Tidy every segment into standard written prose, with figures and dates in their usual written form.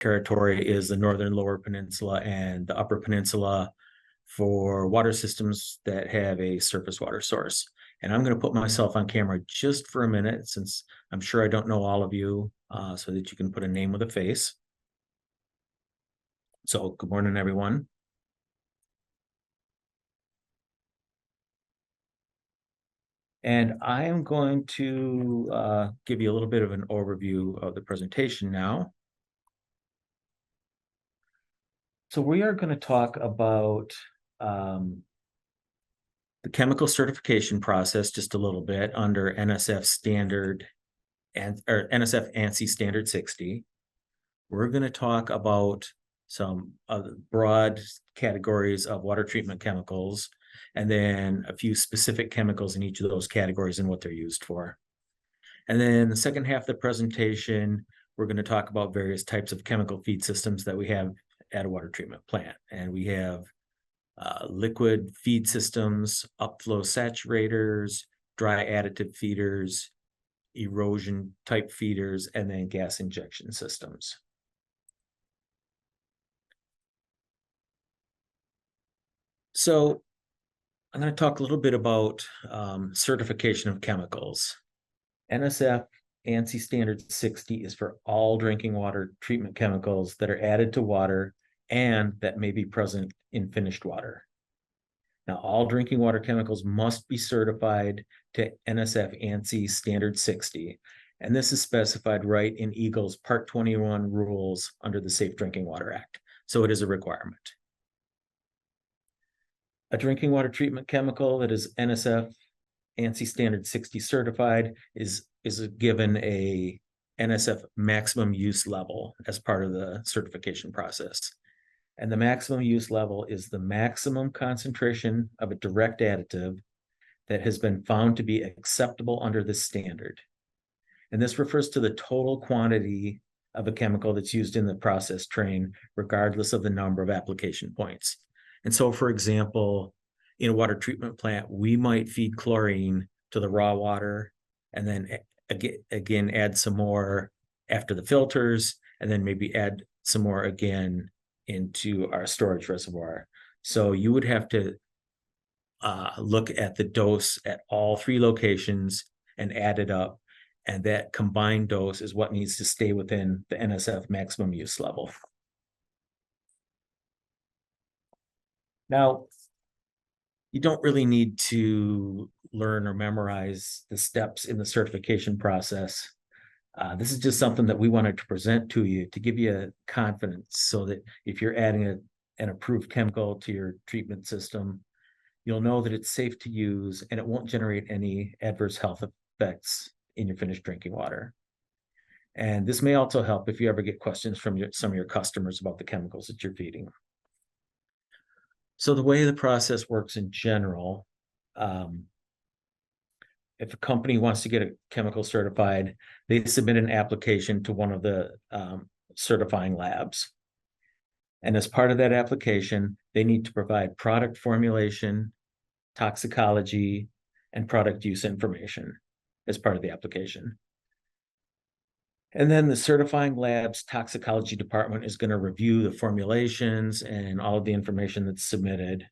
territory is the northern lower peninsula and the upper peninsula for water systems that have a surface water source. And I'm going to put myself on camera just for a minute, since I'm sure I don't know all of you, so that you can put a name with a face. So good morning, everyone. And I am going to give you a little bit of an overview of the presentation now. So we are going to talk about the chemical certification process just a little bit under NSF standard or NSF ANSI standard 60. We're going to talk about some broad categories of water treatment chemicals, and then a few specific chemicals in each of those categories and what they're used for. And then the second half of the presentation, we're going to talk about various types of chemical feed systems that we have at a water treatment plant. And we have liquid feed systems, upflow saturators, dry additive feeders, erosion type feeders, and then gas injection systems. So I'm going to talk a little bit about certification of chemicals. NSF ANSI standard 60 is for all drinking water treatment chemicals that are added to water and that may be present in finished water. Now, all drinking water chemicals must be certified to NSF ANSI standard 60, and this is specified right in EGLE's Part 21 rules under the Safe Drinking Water Act, so it is a requirement. A drinking water treatment chemical that is NSF ANSI standard 60 certified is given a NSF maximum use level as part of the certification process. And the maximum use level is the maximum concentration of a direct additive that has been found to be acceptable under this standard. And this refers to the total quantity of a chemical that's used in the process train, regardless of the number of application points. And so, for example, in a water treatment plant, we might feed chlorine to the raw water and then again add some more after the filters, and then maybe add some more again into our storage reservoir. So you would have to look at the dose at all three locations and add it up. And that combined dose is what needs to stay within the NSF maximum use level. Now, you don't really need to learn or memorize the steps in the certification process. This is just something that we wanted to present to you to give you confidence, so that if you're adding an approved chemical to your treatment system, you'll know that it's safe to use and it won't generate any adverse health effects in your finished drinking water. And this may also help if you ever get questions from some of your customers about the chemicals that you're feeding. So the way the process works in general, if a company wants to get a chemical certified, they submit an application to one of the certifying labs. And as part of that application, they need to provide product formulation, toxicology, and product use information as part of the application. And then the certifying lab's toxicology department is going to review the formulations and all of the information that's submitted.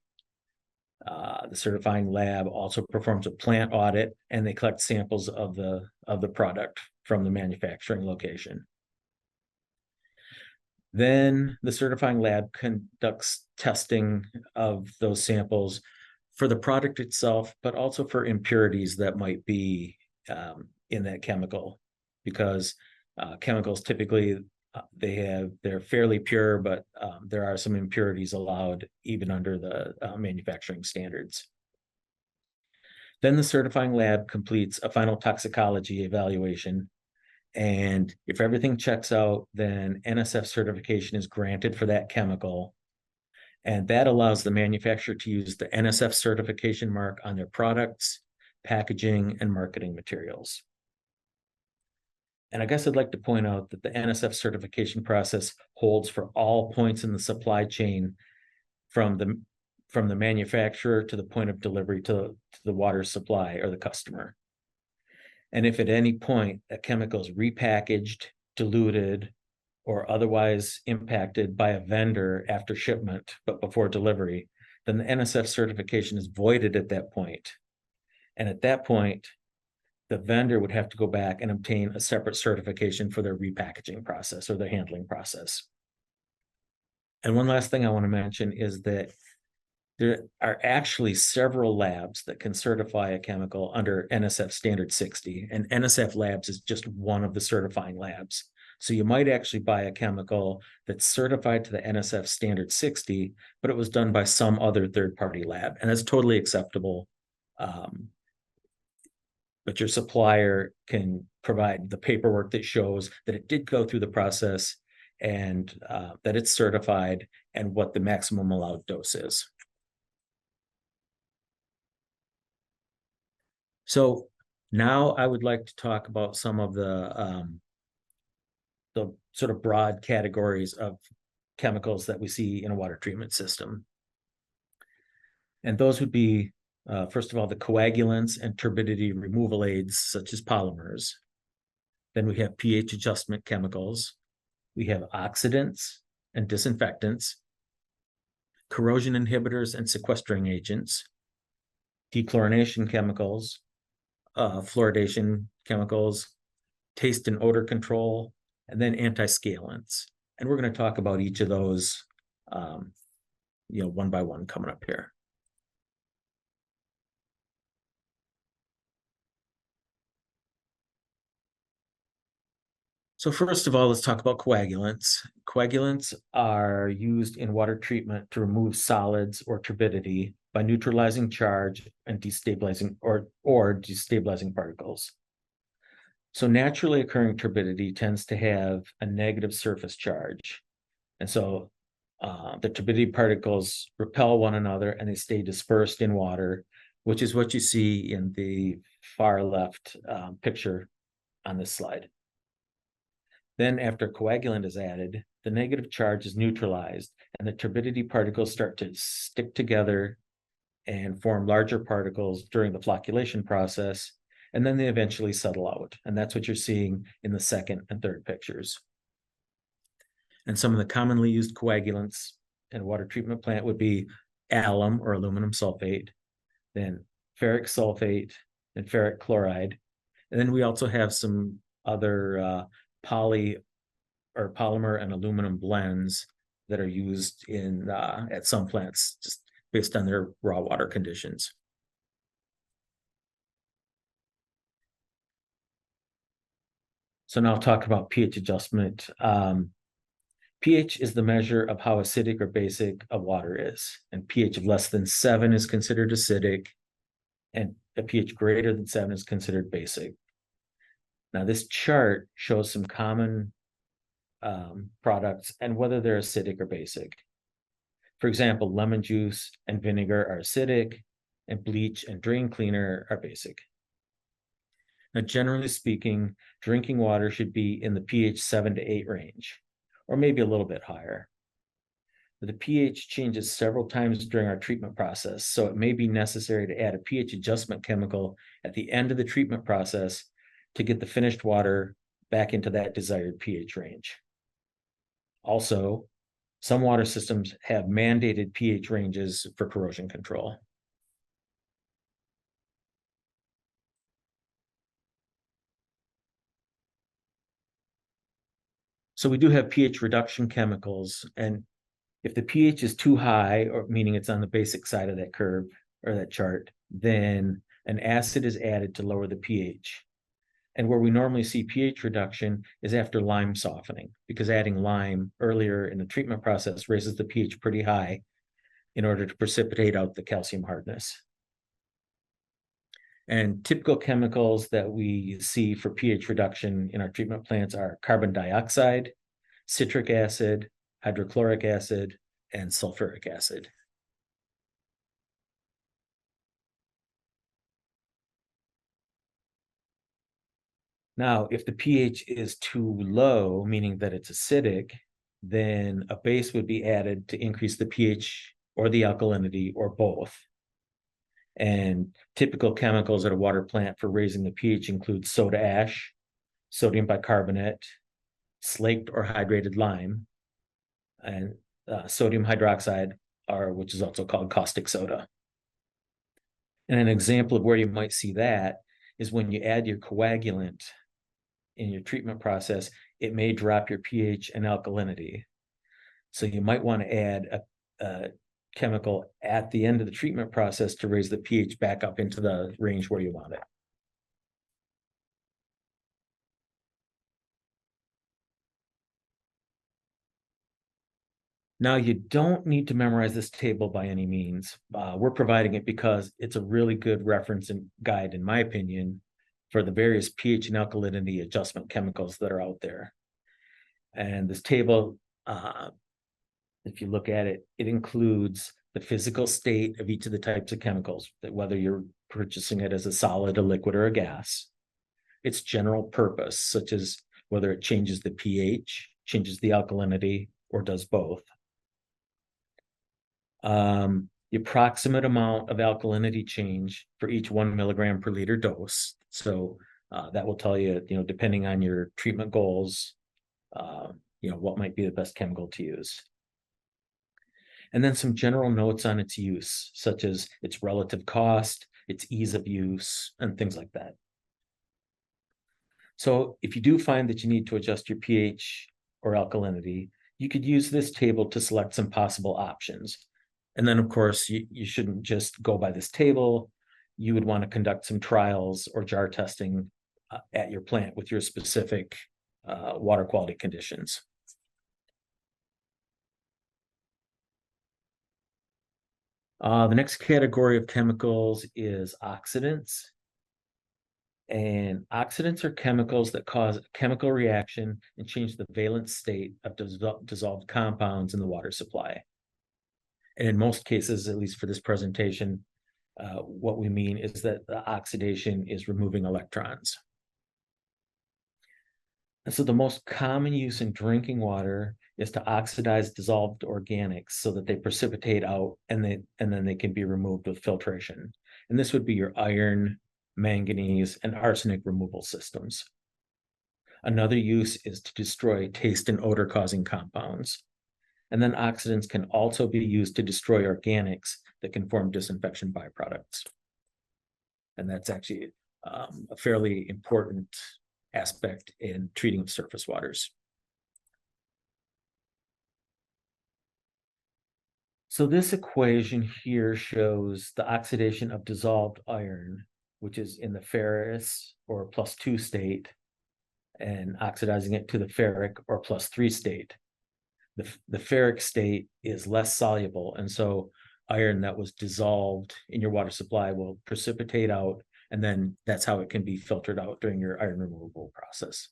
The certifying lab also performs a plant audit, and they collect samples of the product from the manufacturing location. Then the certifying lab conducts testing of those samples for the product itself, but also for impurities that might be in that chemical, because chemicals typically they're fairly pure, but there are some impurities allowed even under the manufacturing standards. Then the certifying lab completes a final toxicology evaluation, and if everything checks out, then NSF certification is granted for that chemical, and that allows the manufacturer to use the NSF certification mark on their products, packaging, and marketing materials. And I guess I'd like to point out that the NSF certification process holds for all points in the supply chain, from the manufacturer to the point of delivery to the water supply or the customer. And if at any point a chemical is repackaged, diluted, or otherwise impacted by a vendor after shipment, but before delivery, then the NSF certification is voided at that point. And at that point, the vendor would have to go back and obtain a separate certification for their repackaging process or their handling process. And one last thing I want to mention is that there are actually several labs that can certify a chemical under NSF standard 60, and NSF labs is just one of the certifying labs. So you might actually buy a chemical that's certified to the NSF standard 60, but it was done by some other third-party lab, and that's totally acceptable. But your supplier can provide the paperwork that shows that it did go through the process and that it's certified and what the maximum allowed dose is. So now I would like to talk about some of the sort of broad categories of chemicals that we see in a water treatment system. And those would be, first of all, the coagulants and turbidity removal aids, such as polymers. Then we have pH adjustment chemicals. We have oxidants and disinfectants, corrosion inhibitors and sequestering agents, dechlorination chemicals, fluoridation chemicals, taste and odor control, and then anti-scalants. And we're going to talk about each of those, one by one coming up here. So first of all, let's talk about coagulants. Coagulants are used in water treatment to remove solids or turbidity by neutralizing charge and destabilizing or destabilizing particles. So naturally occurring turbidity tends to have a negative surface charge. And so the turbidity particles repel one another and they stay dispersed in water, which is what you see in the far left picture on this slide. Then after coagulant is added, the negative charge is neutralized and the turbidity particles start to stick together and form larger particles during the flocculation process, and then they eventually settle out. And that's what you're seeing in the second and third pictures. And some of the commonly used coagulants in a water treatment plant would be alum or aluminum sulfate, then ferric sulfate, and ferric chloride. And then we also have some other polymer and aluminum blends that are used in at some plants just based on their raw water conditions. So now I'll talk about pH adjustment. pH is the measure of how acidic or basic a water is, and pH of less than 7 is considered acidic, and a pH greater than 7 is considered basic. Now, this chart shows some common products and whether they're acidic or basic. For example, lemon juice and vinegar are acidic, and bleach and drain cleaner are basic. Now, generally speaking, drinking water should be in the pH 7 to 8 range, or maybe a little bit higher. The pH changes several times during our treatment process, so it may be necessary to add a pH adjustment chemical at the end of the treatment process to get the finished water back into that desired pH range. Also, some water systems have mandated pH ranges for corrosion control. So we do have pH reduction chemicals, and if the pH is too high, or meaning it's on the basic side of that curve or that chart, then an acid is added to lower the pH. And where we normally see pH reduction is after lime softening, because adding lime earlier in the treatment process raises the pH pretty high in order to precipitate out the calcium hardness. And typical chemicals that we see for pH reduction in our treatment plants are carbon dioxide, citric acid, hydrochloric acid, and sulfuric acid. Now, if the pH is too low, meaning that it's acidic, then a base would be added to increase the pH or the alkalinity or both. And typical chemicals at a water plant for raising the pH include soda ash, sodium bicarbonate, slaked or hydrated lime, and sodium hydroxide, which is also called caustic soda. And an example of where you might see that is when you add your coagulant in your treatment process, it may drop your pH and alkalinity. So you might want to add a chemical at the end of the treatment process to raise the pH back up into the range where you want it. Now, you don't need to memorize this table by any means. We're providing it because it's a really good reference and guide, in my opinion, for the various pH and alkalinity adjustment chemicals that are out there. And this table, if you look at it, it includes the physical state of each of the types of chemicals, that whether you're purchasing it as a solid, a liquid, or a gas, its general purpose, such as whether it changes the pH, changes the alkalinity, or does both. The approximate amount of alkalinity change for each 1 milligram per liter dose. So that will tell you, depending on your treatment goals, what might be the best chemical to use. And then some general notes on its use, such as its relative cost, its ease of use, and things like that. So if you do find that you need to adjust your pH or alkalinity, you could use this table to select some possible options. And then, of course, you shouldn't just go by this table. You would want to conduct some trials or jar testing at your plant with your specific water quality conditions. The next category of chemicals is oxidants. And oxidants are chemicals that cause a chemical reaction and change the valence state of dissolved compounds in the water supply. And in most cases, at least for this presentation, what we mean is that the oxidation is removing electrons. And so the most common use in drinking water is to oxidize dissolved organics so that they precipitate out and then they can be removed with filtration. And this would be your iron, manganese, and arsenic removal systems. Another use is to destroy taste and odor causing compounds. And then oxidants can also be used to destroy organics that can form disinfection byproducts. And that's actually a fairly important aspect in treating of surface waters. So this equation here shows the oxidation of dissolved iron, which is in the ferrous or +2 state, and oxidizing it to the ferric or +3 state. The ferric state is less soluble, and so iron that was dissolved in your water supply will precipitate out, and then that's how it can be filtered out during your iron removal process.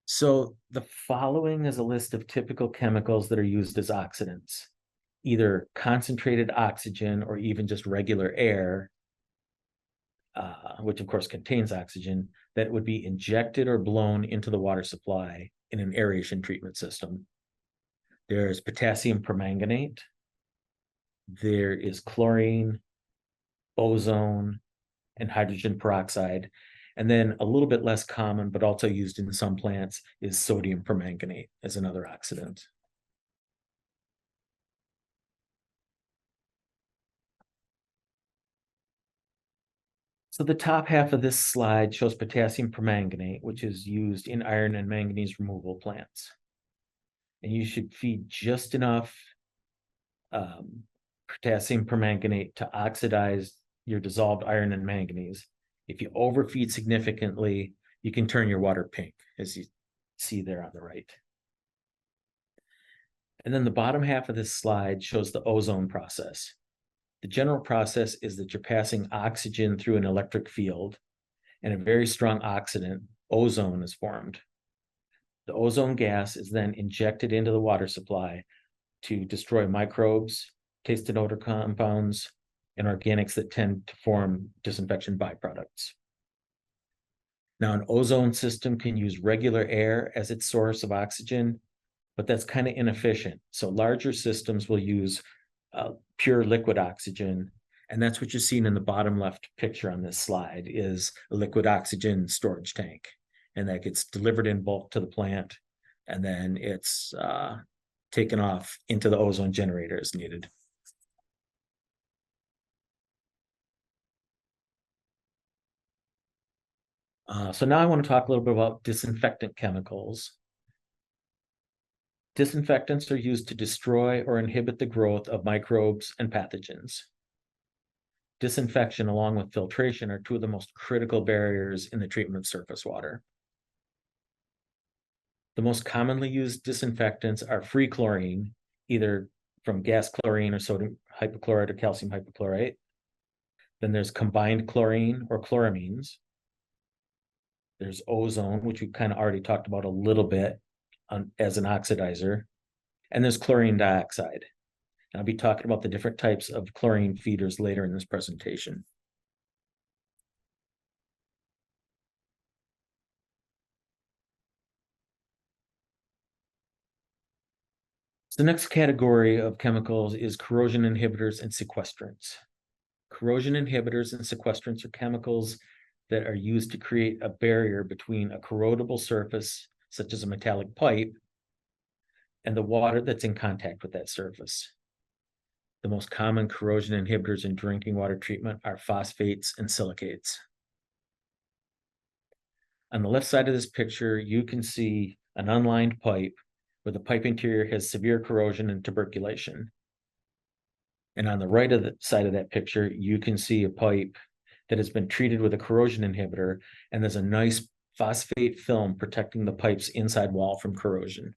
So the following is a list of typical chemicals that are used as oxidants, either concentrated oxygen or even just regular air, which of course contains oxygen, that would be injected or blown into the water supply in an aeration treatment system. There's potassium permanganate, there is chlorine, ozone, and hydrogen peroxide. And then a little bit less common, but also used in some plants, is sodium permanganate as another oxidant. So the top half of this slide shows potassium permanganate, which is used in iron and manganese removal plants. And you should feed just enough potassium permanganate to oxidize your dissolved iron and manganese. If you overfeed significantly, you can turn your water pink, as you see there on the right. And then the bottom half of this slide shows the ozone process. The general process is that you're passing oxygen through an electric field, and a very strong oxidant, ozone, is formed. The ozone gas is then injected into the water supply to destroy microbes, taste and odor compounds, and organics that tend to form disinfection byproducts. Now, an ozone system can use regular air as its source of oxygen, but that's kind of inefficient. So larger systems will use pure liquid oxygen, And that's what you're seeing in the bottom left picture on this slide is a liquid oxygen storage tank. And that gets delivered in bulk to the plant. And then it's taken off into the ozone generator as needed. So now I want to talk a little bit about disinfectant chemicals. Disinfectants are used to destroy or inhibit the growth of microbes and pathogens. Disinfection, along with filtration, are two of the most critical barriers in the treatment of surface water. The most commonly used disinfectants are free chlorine, either from gas chlorine or sodium hypochlorite or calcium hypochlorite. Then there's combined chlorine or chloramines. There's ozone, which we kind of already talked about a little bit as an oxidizer. And there's chlorine dioxide. And I'll be talking about the different types of chlorine feeders later in this presentation. The next category of chemicals is corrosion inhibitors and sequestrants. Corrosion inhibitors and sequestrants are chemicals that are used to create a barrier between a corrodable surface, such as a metallic pipe, and the water that's in contact with that surface. The most common corrosion inhibitors in drinking water treatment are phosphates and silicates. On the left side of this picture, you can see an unlined pipe where the pipe interior has severe corrosion and tuberculation. And on the right of the side of that picture, you can see a pipe that has been treated with a corrosion inhibitor, and there's a nice phosphate film protecting the pipe's inside wall from corrosion.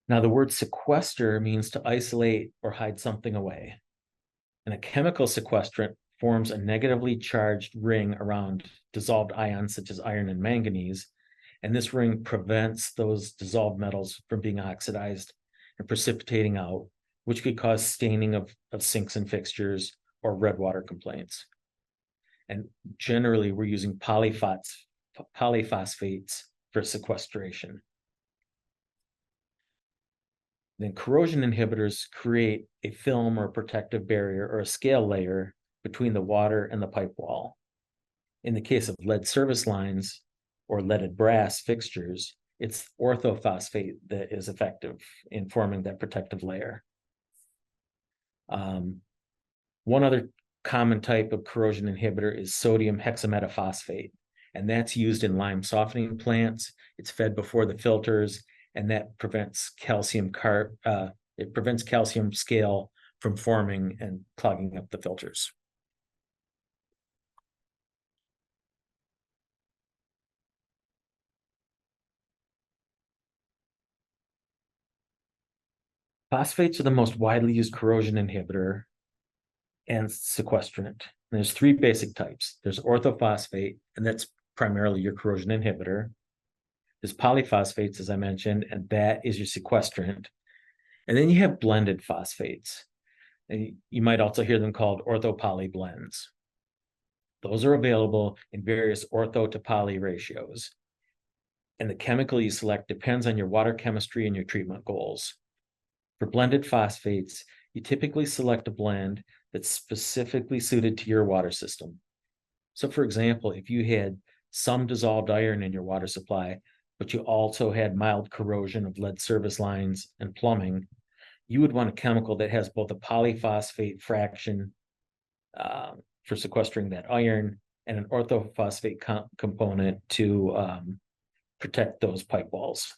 Now, the word sequester means to isolate or hide something away. And a chemical sequestrant forms a negatively charged ring around dissolved ions such as iron and manganese. And this ring prevents those dissolved metals from being oxidized and precipitating out, which could cause staining of sinks and fixtures or red water complaints. And generally, we're using polyphosphates for sequestration. Then corrosion inhibitors create a film or protective barrier or a scale layer between the water and the pipe wall. In the case of lead service lines or leaded brass fixtures, it's orthophosphate that is effective in forming that protective layer. One other common type of corrosion inhibitor is sodium hexametaphosphate, and that's used in lime softening plants. It's fed before the filters, and that prevents calcium scale from forming and clogging up the filters. Phosphates are the most widely used corrosion inhibitor and sequestrant. And there's three basic types. There's orthophosphate, and that's primarily your corrosion inhibitor. There's polyphosphates, as I mentioned, and that is your sequestrant. And then you have blended phosphates. And you might also hear them called orthopoly blends. Those are available in various ortho to poly ratios. And the chemical you select depends on your water chemistry and your treatment goals. For blended phosphates, you typically select a blend that's specifically suited to your water system. So for example, if you had some dissolved iron in your water supply, but you also had mild corrosion of lead service lines and plumbing, you would want a chemical that has both a polyphosphate fraction for sequestering that iron and an orthophosphate component to protect those pipe walls.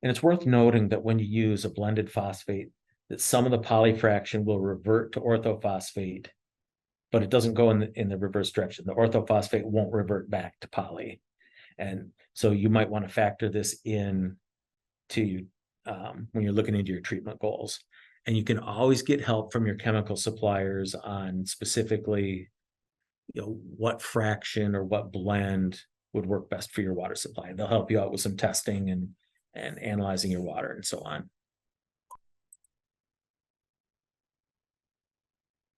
And it's worth noting that when you use a blended phosphate, that some of the poly fraction will revert to orthophosphate, but it doesn't go in the reverse direction. The orthophosphate won't revert back to poly. And so you might want to factor this in to when you're looking into your treatment goals. And you can always get help from your chemical suppliers on specifically, what fraction or what blend would work best for your water supply. They'll help you out with some testing and analyzing your water and so on.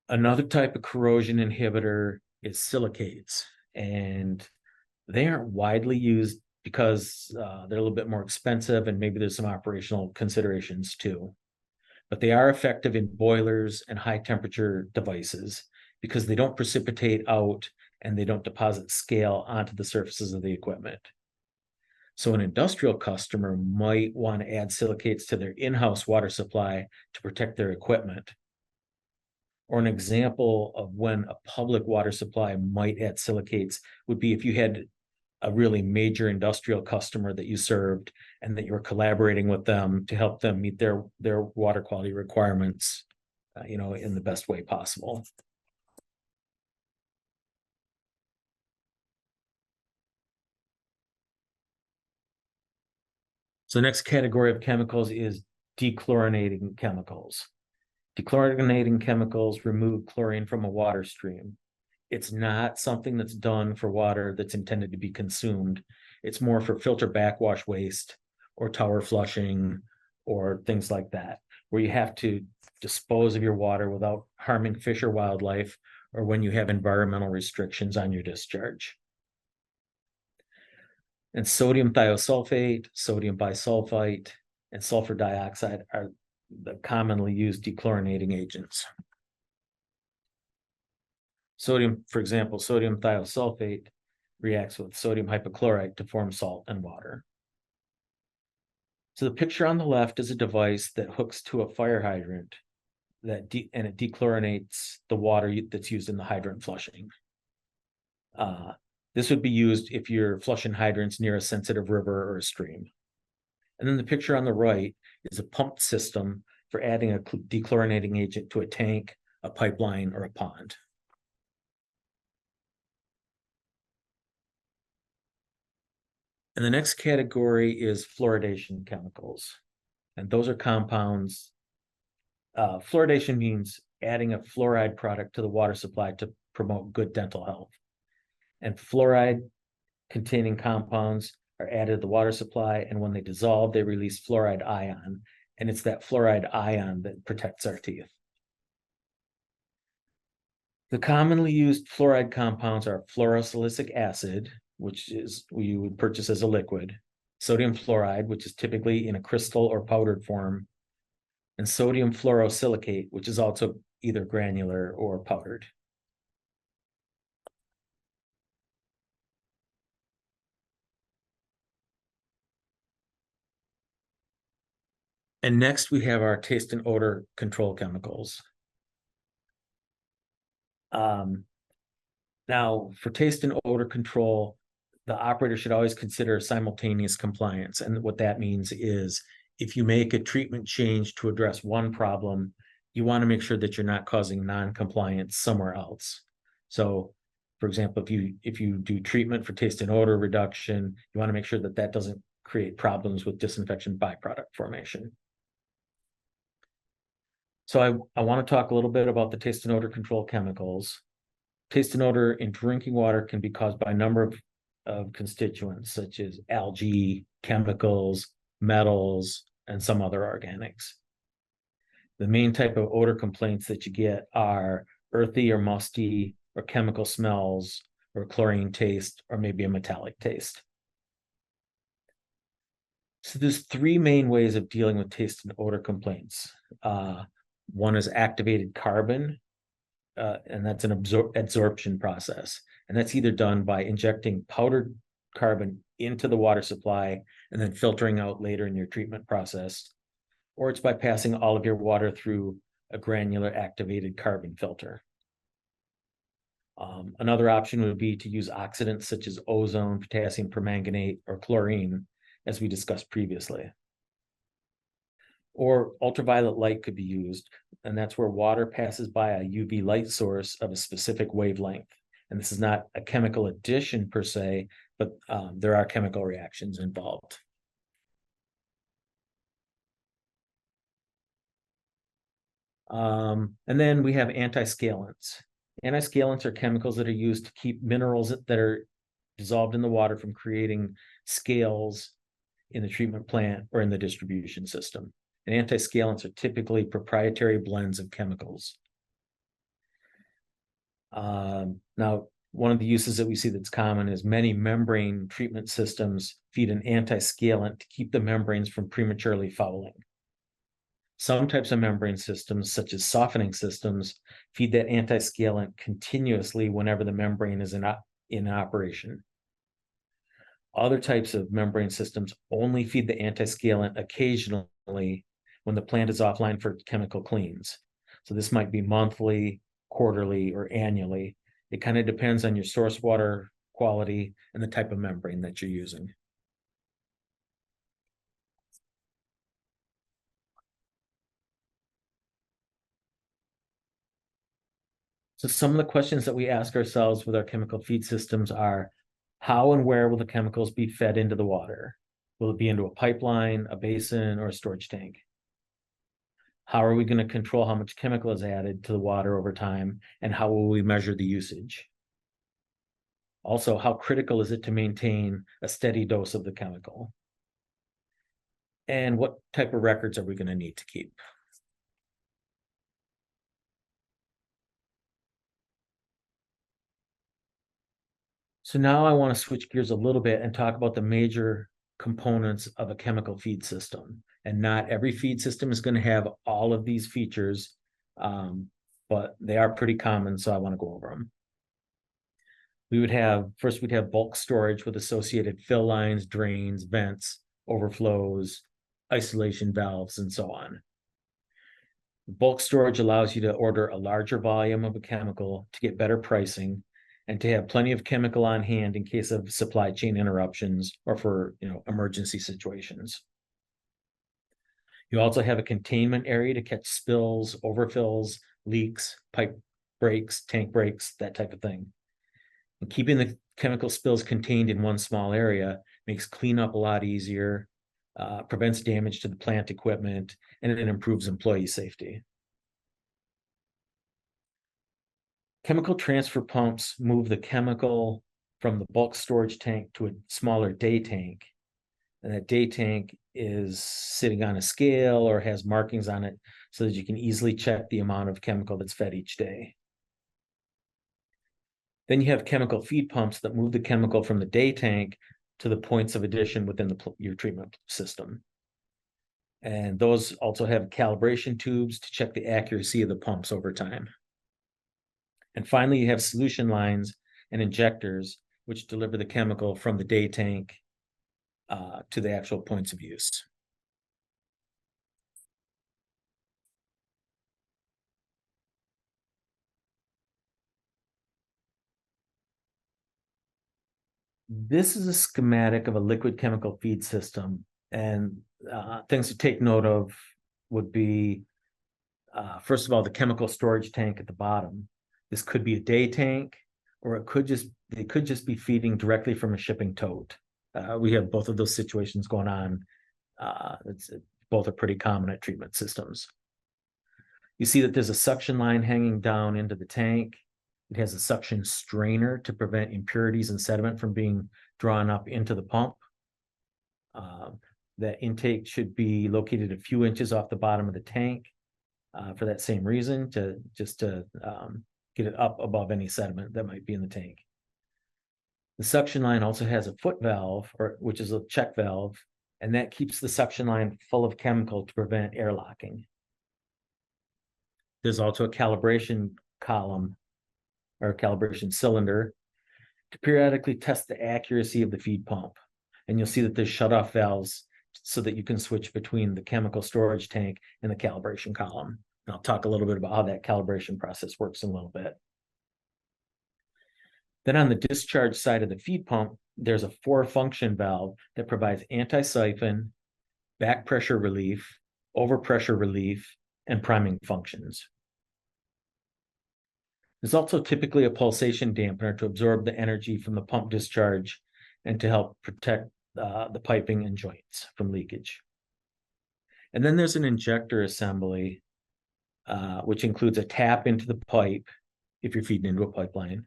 Another type of corrosion inhibitor is silicates. And They aren't widely used because they're a little bit more expensive, and maybe there's some operational considerations too. But they are effective in boilers and high temperature devices because they don't precipitate out and they don't deposit scale onto the surfaces of the equipment. So an industrial customer might want to add silicates to their in-house water supply to protect their equipment. Or an example of when a public water supply might add silicates would be if you had a really major industrial customer that you served and that you were collaborating with them to help them meet their water quality requirements, in the best way possible. So the next category of chemicals is dechlorinating chemicals. Dechlorinating chemicals remove chlorine from a water stream. It's not something that's done for water that's intended to be consumed. It's more for filter backwash waste or tower flushing or things like that, where you have to dispose of your water without harming fish or wildlife, or when you have environmental restrictions on your discharge. And sodium thiosulfate, sodium bisulfite, and sulfur dioxide are the commonly used dechlorinating agents. Sodium, for example, sodium thiosulfate reacts with sodium hypochlorite to form salt and water. So the picture on the left is a device that hooks to a fire hydrant and it dechlorinates the water that's used in the hydrant flushing. This would be used if you're flushing hydrants near a sensitive river or a stream. And then the picture on the right is a pump system for adding a dechlorinating agent to a tank, a pipeline, or a pond. And the next category is fluoridation chemicals. And those are compounds. Fluoridation means adding a fluoride product to the water supply to promote good dental health. And fluoride containing compounds are added to the water supply, and when they dissolve, they release fluoride ion. And it's that fluoride ion that protects our teeth. The commonly used fluoride compounds are fluorosilicic acid, which is we would purchase as a liquid, sodium fluoride, which is typically in a crystal or powdered form, and sodium fluorosilicate, which is also either granular or powdered. And next we have our taste and odor control chemicals. Now, for taste and odor control, the operator should always consider simultaneous compliance. And what that means is if you make a treatment change to address one problem, you want to make sure that you're not causing non-compliance somewhere else. So, for example, if you do treatment for taste and odor reduction, you want to make sure that that doesn't create problems with disinfection byproduct formation. So I want to talk a little bit about the taste and odor control chemicals. Taste and odor in drinking water can be caused by a number of constituents, such as algae, chemicals, metals, and some other organics. The main type of odor complaints that you get are earthy or musty, or chemical smells, or chlorine taste, or maybe a metallic taste. So there's three main ways of dealing with taste and odor complaints. One is activated carbon, and that's an adsorption process. And that's either done by injecting powdered carbon into the water supply and then filtering out later in your treatment process, or it's by passing all of your water through a granular activated carbon filter. Another option would be to use oxidants such as ozone, potassium permanganate, or chlorine, as we discussed previously. Or ultraviolet light could be used, and that's where water passes by a UV light source of a specific wavelength. And this is not a chemical addition per se, but there are chemical reactions involved. And then we have antiscalants. Antiscalants are chemicals that are used to keep minerals that are dissolved in the water from creating scales in the treatment plant or in the distribution system. And antiscalants are typically proprietary blends of chemicals. Now, One of the uses that we see that's common is many membrane treatment systems feed an anti-scalant to keep the membranes from prematurely fouling. Some types of membrane systems, such as softening systems, feed that anti-scalant continuously whenever the membrane is in operation. Other types of membrane systems only feed the anti-scalant occasionally when the plant is offline for chemical cleans. So this might be monthly, quarterly, or annually. It kind of depends on your source water quality and the type of membrane that you're using. So some of the questions that we ask ourselves with our chemical feed systems are, how and where will the chemicals be fed into the water? Will it be into a pipeline, a basin, or a storage tank? How are we going to control how much chemical is added to the water over time, and how will we measure the usage? Also, how critical is it to maintain a steady dose of the chemical? And what type of records are we going to need to keep? So now I want to switch gears a little bit and talk about the major components of a chemical feed system. And not every feed system is going to have all of these features, but they are pretty common, so I want to go over them. We'd have bulk storage with associated fill lines, drains, vents, overflows, isolation valves, and so on. Bulk storage allows you to order a larger volume of a chemical to get better pricing and to have plenty of chemical on hand in case of supply chain interruptions or for emergency situations. You also have a containment area to catch spills, overfills, leaks, pipe breaks, tank breaks, that type of thing. And keeping the chemical spills contained in one small area makes cleanup a lot easier, prevents damage to the plant equipment, and it improves employee safety. Chemical transfer pumps move the chemical from the bulk storage tank to a smaller day tank. And that day tank is sitting on a scale or has markings on it so that you can easily check the amount of chemical that's fed each day. Then you have chemical feed pumps that move the chemical from the day tank to the points of addition within your treatment system. And those also have calibration tubes to check the accuracy of the pumps over time. And finally, you have solution lines and injectors, which deliver the chemical from the day tank to the actual points of use. This is a schematic of a liquid chemical feed system, and things to take note of would be, first of all, the chemical storage tank at the bottom. This could be a day tank, or it could just be feeding directly from a shipping tote. We have both of those situations going on. Both are pretty common at treatment systems. You see that there's a suction line hanging down into the tank. It has a suction strainer to prevent impurities and sediment from being drawn up into the pump. That intake should be located a few inches off the bottom of the tank for that same reason, to get it up above any sediment that might be in the tank. The suction line also has a foot valve, which is a check valve, and that keeps the suction line full of chemical to prevent airlocking. There's also a calibration column or a calibration cylinder to periodically test the accuracy of the feed pump. And you'll see that there's shutoff valves so that you can switch between the chemical storage tank and the calibration column. And I'll talk a little bit about how that calibration process works in a little bit. Then on the discharge side of the feed pump, there's a 4-function valve that provides anti-siphon, back pressure relief, overpressure relief, and priming functions. There's also typically a pulsation dampener to absorb the energy from the pump discharge and to help protect the piping and joints from leakage. And then there's an injector assembly, which includes a tap into the pipe if you're feeding into a pipeline,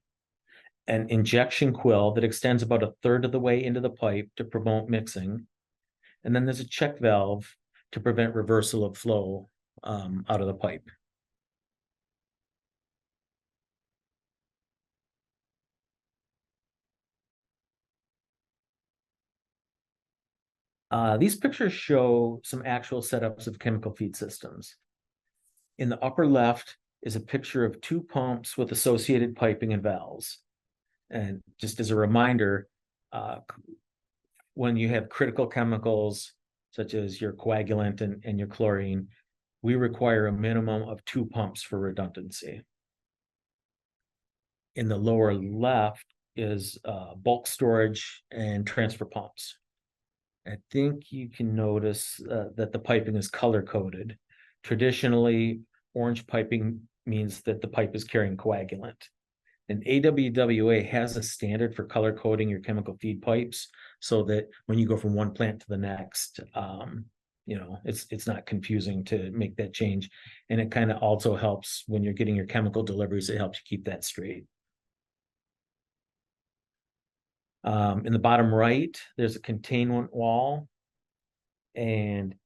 an injection quill that extends about 1/3 of the way into the pipe to promote mixing, and then there's a check valve to prevent reversal of flow out of the pipe. These pictures show some actual setups of chemical feed systems. In the upper left is a picture of two pumps with associated piping and valves. And just as a reminder, when you have critical chemicals, such as your coagulant and your chlorine, we require a minimum of two pumps for redundancy. In the lower left is bulk storage and transfer pumps. I think you can notice that the piping is color coded. Traditionally, orange piping means that the pipe is carrying coagulant. And AWWA has a standard for color coding your chemical feed pipes so that when you go from one plant to the next, it's not confusing to make that change. And it kind of also helps when you're getting your chemical deliveries, it helps you keep that straight. In the bottom right, there's a containment wall. And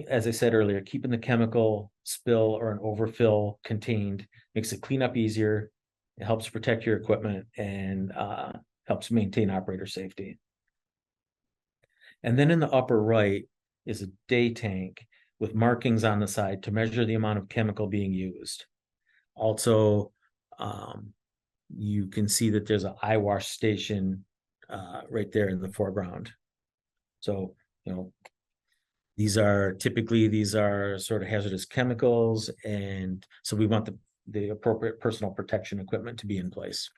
as I said earlier, keeping the chemical spill or an overfill contained makes the cleanup easier. It helps protect your equipment and helps maintain operator safety. And then in the upper right is a day tank with markings on the side to measure the amount of chemical being used. Also, you can see that there's an eye wash station right there in the foreground. So, these are sort of hazardous chemicals, and so we want the appropriate personal protection equipment to be in place.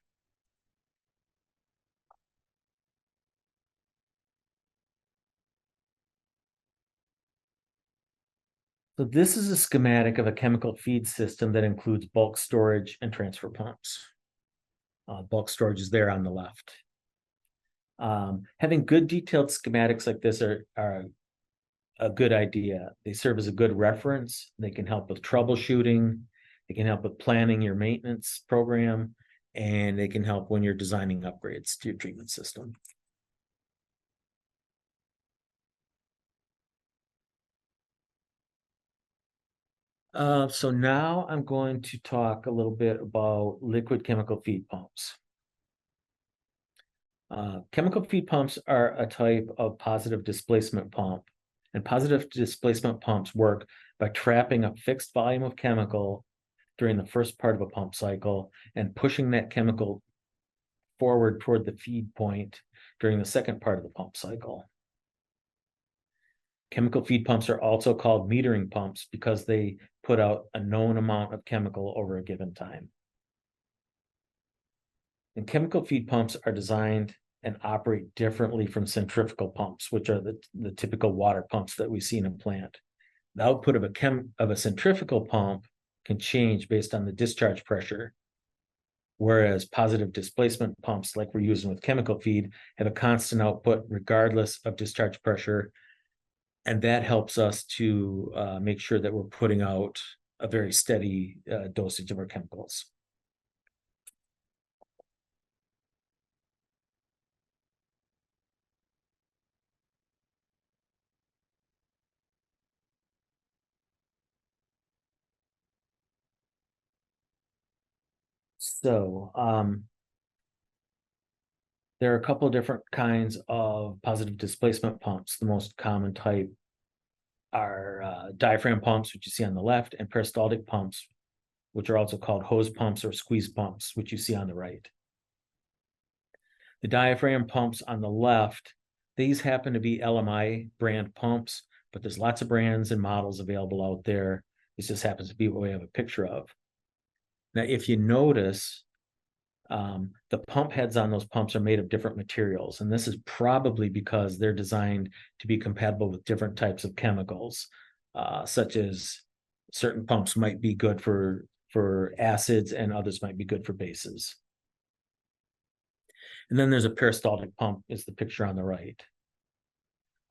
So this is a schematic of a chemical feed system that includes bulk storage and transfer pumps. Bulk storage is there on the left. Having good detailed schematics like this are a good idea. They serve as a good reference. They can help with troubleshooting. They can help with planning your maintenance program, and they can help when you're designing upgrades to your treatment system. So now I'm going to talk a little bit about liquid chemical feed pumps. Chemical feed pumps are a type of positive displacement pump, and positive displacement pumps work by trapping a fixed volume of chemical during the first part of a pump cycle and pushing that chemical forward toward the feed point during the second part of the pump cycle. Chemical feed pumps are also called metering pumps because they put out a known amount of chemical over a given time. And chemical feed pumps are designed and operate differently from centrifugal pumps, which are the typical water pumps that we see in a plant. The output of a centrifugal pump can change based on the discharge pressure, whereas positive displacement pumps, like we're using with chemical feed, have a constant output regardless of discharge pressure. And that helps us to make sure that we're putting out a very steady dosage of our chemicals. So there are a couple of different kinds of positive displacement pumps. The most common type are diaphragm pumps, which you see on the left, and peristaltic pumps, which are also called hose pumps or squeeze pumps, which you see on the right. The diaphragm pumps on the left, these happen to be LMI brand pumps, but there's lots of brands and models available out there. This just happens to be what we have a picture of. Now, if you notice, the pump heads on those pumps are made of different materials, and this is probably because they're designed to be compatible with different types of chemicals, such as certain pumps might be good for acids and others might be good for bases. And then there's a peristaltic pump, is the picture on the right.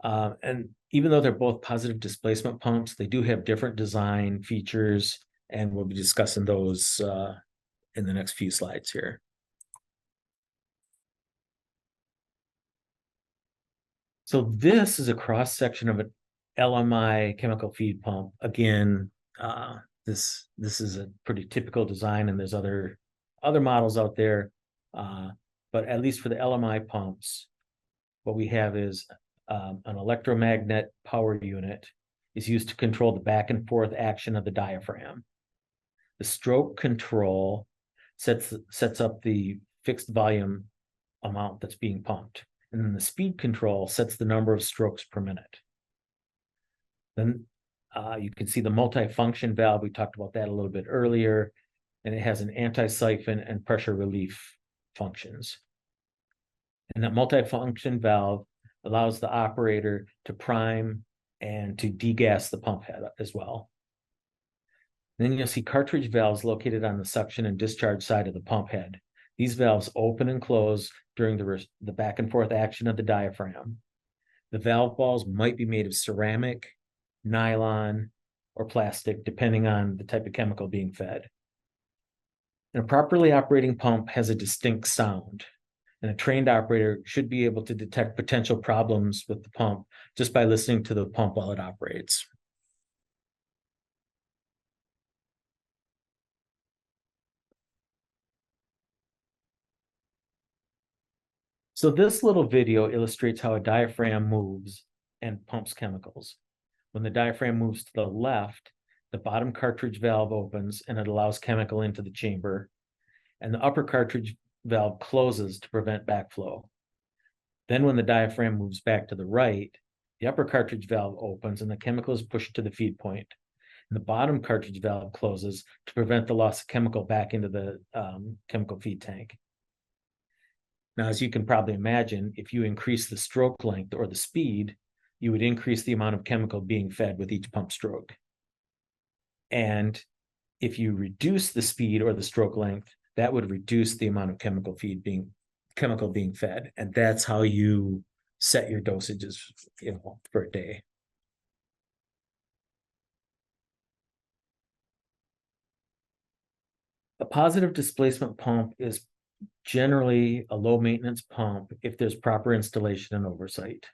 And even though they're both positive displacement pumps, they do have different design features, and we'll be discussing those in the next few slides here. So this is a cross section of an LMI chemical feed pump. Again, this is a pretty typical design, and there's other models out there. But at least for the LMI pumps, what we have is an electromagnet power unit, is used to control the back and forth action of the diaphragm. The stroke control sets up the fixed volume amount that's being pumped. And then the speed control sets the number of strokes per minute. Then you can see the multifunction valve. We talked about that a little bit earlier, and it has an anti-siphon and pressure relief functions. And that multifunction valve allows the operator to prime and to degas the pump head as well. Then you'll see cartridge valves located on the suction and discharge side of the pump head. These valves open and close during the back and forth action of the diaphragm. The valve balls might be made of ceramic, nylon, or plastic, depending on the type of chemical being fed. And a properly operating pump has a distinct sound, and a trained operator should be able to detect potential problems with the pump just by listening to the pump while it operates. So this little video illustrates how a diaphragm moves and pumps chemicals. When the diaphragm moves to the left, the bottom cartridge valve opens and it allows chemical into the chamber, and the upper cartridge valve closes to prevent backflow. Then when the diaphragm moves back to the right, the upper cartridge valve opens and the chemical is pushed to the feed point. And the bottom cartridge valve closes to prevent the loss of chemical back into the chemical feed tank. Now, as you can probably imagine, if you increase the stroke length or the speed, you would increase the amount of chemical being fed with each pump stroke. And if you reduce the speed or the stroke length, that would reduce the amount of chemical being fed. And that's how you set your dosages, for a day. A positive displacement pump is generally a low maintenance pump if there's proper installation and oversight.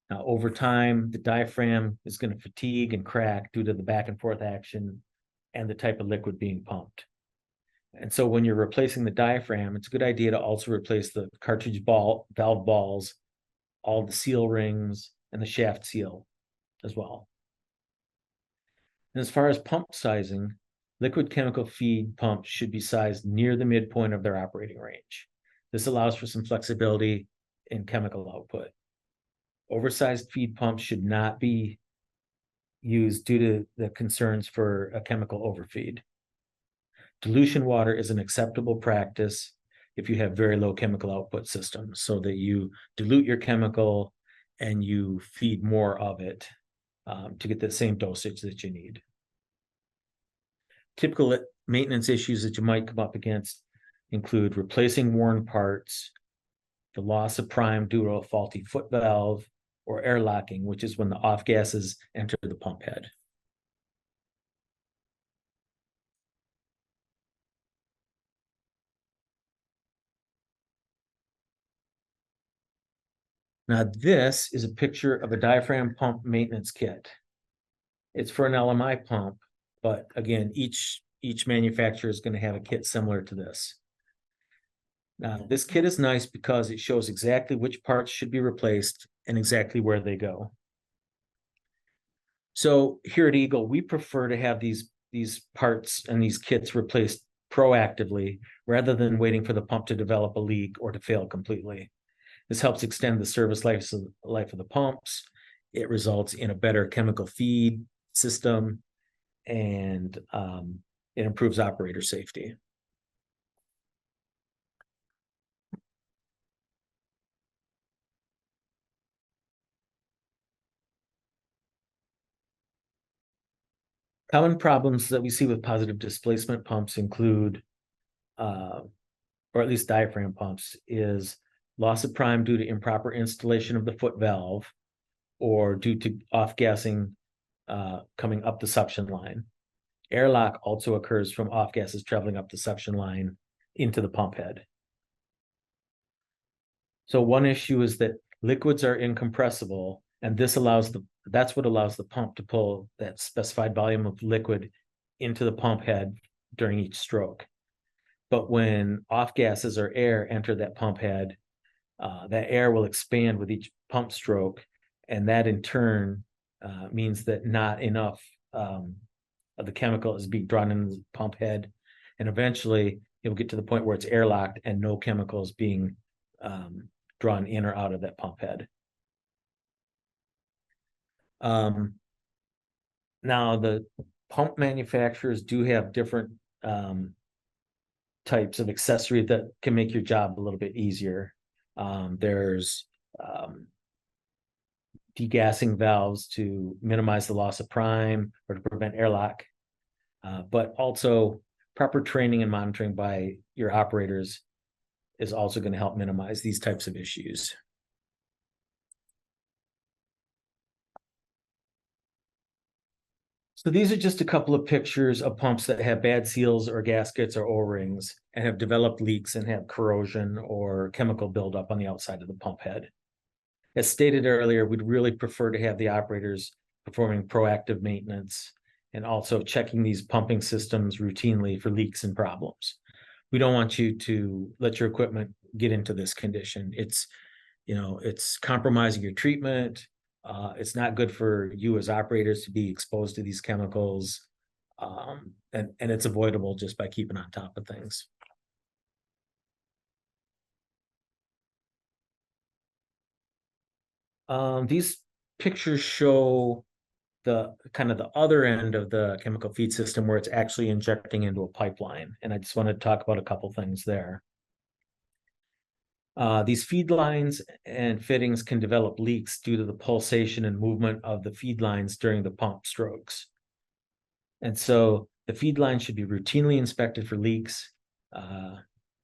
Now, over time, the diaphragm is going to fatigue and crack due to the back and forth action and the type of liquid being pumped. And so when you're replacing the diaphragm, it's a good idea to also replace the cartridge valve balls, all the seal rings, and the shaft seal as well. And as far as pump sizing, liquid chemical feed pumps should be sized near the midpoint of their operating range. This allows for some flexibility in chemical output. Oversized feed pumps should not be used due to the concerns for a chemical overfeed. Dilution water is an acceptable practice if you have very low chemical output systems, so that you dilute your chemical and you feed more of it to get the same dosage that you need. Typical maintenance issues that you might come up against include replacing worn parts, the loss of prime due to a faulty foot valve, or air locking, which is when the off gases enter the pump head. Now, this is a picture of a diaphragm pump maintenance kit. It's for an LMI pump, but again, each manufacturer is going to have a kit similar to this. Now, this kit is nice because it shows exactly which parts should be replaced and exactly where they go. So here at Eagle, we prefer to have these parts and these kits replaced proactively rather than waiting for the pump to develop a leak or to fail completely. This helps extend the service life of the pumps. It results in a better chemical feed system, and it improves operator safety. Common problems that we see with positive displacement pumps include, or at least diaphragm pumps, is loss of prime due to improper installation of the foot valve or due to off-gassing coming up the suction line. Airlock also occurs from off-gases traveling up the suction line into the pump head. So one issue is that liquids are incompressible, and that's what allows the pump to pull that specified volume of liquid into the pump head during each stroke. But when off gases or air enter that pump head, that air will expand with each pump stroke, and that in turn means that not enough of the chemical is being drawn into the pump head, and eventually it will get to the point where it's airlocked and no chemical is being drawn in or out of that pump head. Now, the pump manufacturers do have different types of accessory that can make your job a little bit easier. There's degassing valves to minimize the loss of prime or to prevent airlock, but also proper training and monitoring by your operators is also going to help minimize these types of issues. So these are just a couple of pictures of pumps that have bad seals or gaskets or O-rings and have developed leaks and have corrosion or chemical buildup on the outside of the pump head. As stated earlier, we'd really prefer to have the operators performing proactive maintenance and also checking these pumping systems routinely for leaks and problems. We don't want you to let your equipment get into this condition. It's compromising your treatment. It's not good for you as operators to be exposed to these chemicals. And it's avoidable just by keeping on top of things. These pictures show the kind of the other end of the chemical feed system where it's actually injecting into a pipeline. And I just want to talk about a couple things there. These feed lines and fittings can develop leaks due to the pulsation and movement of the feed lines during the pump strokes. And so the feed line should be routinely inspected for leaks.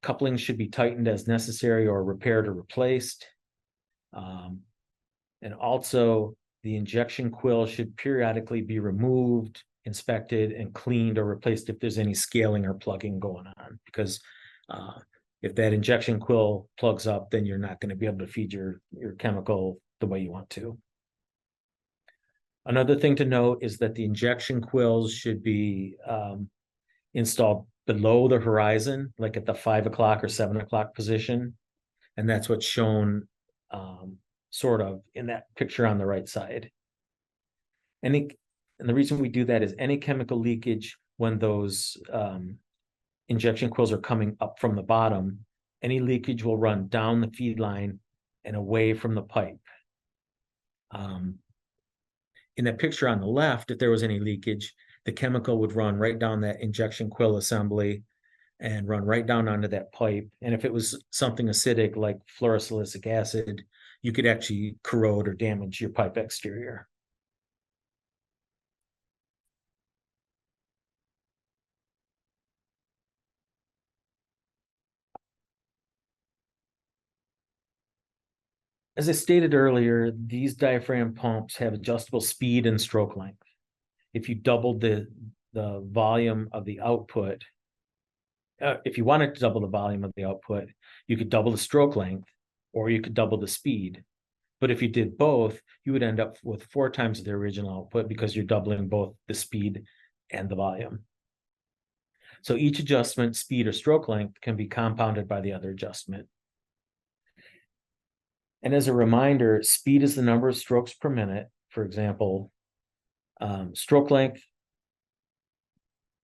Couplings should be tightened as necessary or repaired or replaced. And also the injection quill should periodically be removed, inspected, and cleaned or replaced if there's any scaling or plugging going on, because if that injection quill plugs up, then you're not going to be able to feed your chemical the way you want to. Another thing to note is that the injection quills should be installed below the horizon, like at the 5 o'clock or 7 o'clock position. And that's what's shown sort of in that picture on the right side. And the reason we do that is any chemical leakage when those injection quills are coming up from the bottom, any leakage will run down the feed line and away from the pipe. In that picture on the left, if there was any leakage, the chemical would run right down that injection quill assembly and run right down onto that pipe. And if it was something acidic like fluorosilicic acid, you could actually corrode or damage your pipe exterior. As I stated earlier, these diaphragm pumps have adjustable speed and stroke length. If you doubled the volume of the output, if you wanted to double the volume of the output, you could double the stroke length or you could double the speed. But if you did both, you would end up with 4 times the original output because you're doubling both the speed and the volume. So each adjustment, speed or stroke length, can be compounded by the other adjustment. And as a reminder, speed is the number of strokes per minute. For example, stroke length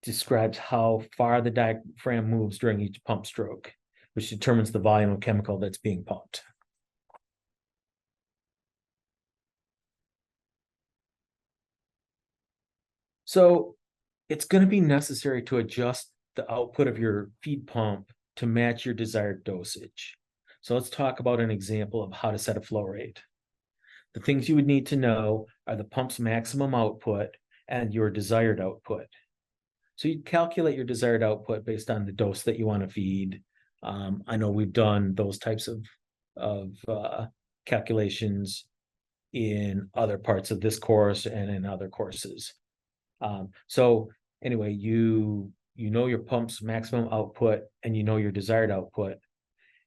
describes how far the diaphragm moves during each pump stroke, which determines the volume of chemical that's being pumped. So it's going to be necessary to adjust the output of your feed pump to match your desired dosage. So let's talk about an example of how to set a flow rate. The things you would need to know are the pump's maximum output and your desired output. So you calculate your desired output based on the dose that you want to feed. I know we've done those types of calculations in other parts of this course and in other courses. So anyway, you know your pump's maximum output and you know your desired output.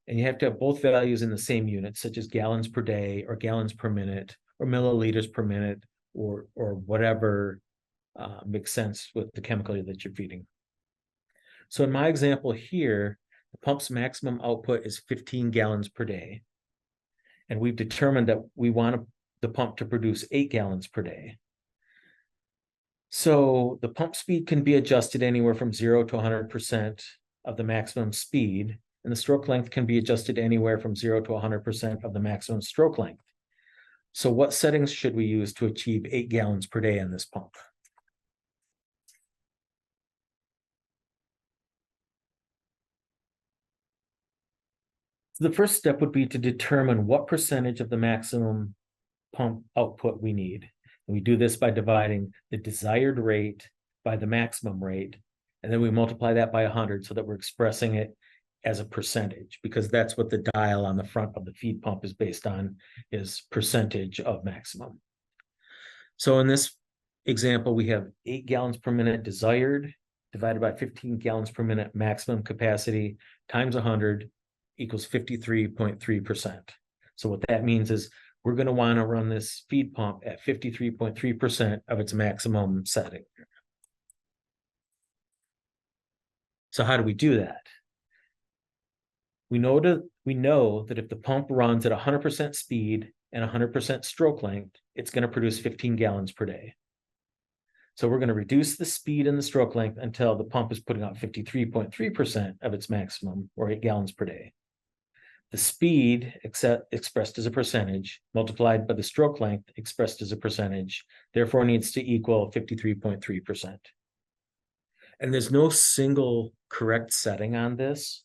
And you have to have both values in the same unit, such as gallons per day or gallons per minute or milliliters per minute or whatever makes sense with the chemical that you're feeding. So in my example here, the pump's maximum output is 15 gallons per day. And we've determined that we want the pump to produce 8 gallons per day. So the pump speed can be adjusted anywhere from 0 to 100% of the maximum speed, and the stroke length can be adjusted anywhere from 0 to 100% of the maximum stroke length. So what settings should we use to achieve 8 gallons per day on this pump? So the first step would be to determine what percentage of the maximum pump output we need. And we do this by dividing the desired rate by the maximum rate, and then we multiply that by 100 so that we're expressing it as a percentage, because that's what the dial on the front of the feed pump is based on, is percentage of maximum. So in this example, we have 8 gallons per minute desired divided by 15 gallons per minute maximum capacity times 100 equals 53.3%. So what that means is we're going to want to run this feed pump at 53.3% of its maximum setting. So how do we do that? We know that if the pump runs at 100% speed and 100% stroke length, it's going to produce 15 gallons per day. So we're going to reduce the speed and the stroke length until the pump is putting out 53.3% of its maximum, or 8 gallons per day. The speed expressed as a percentage multiplied by the stroke length expressed as a percentage, therefore needs to equal 53.3%. And there's no single correct setting on this.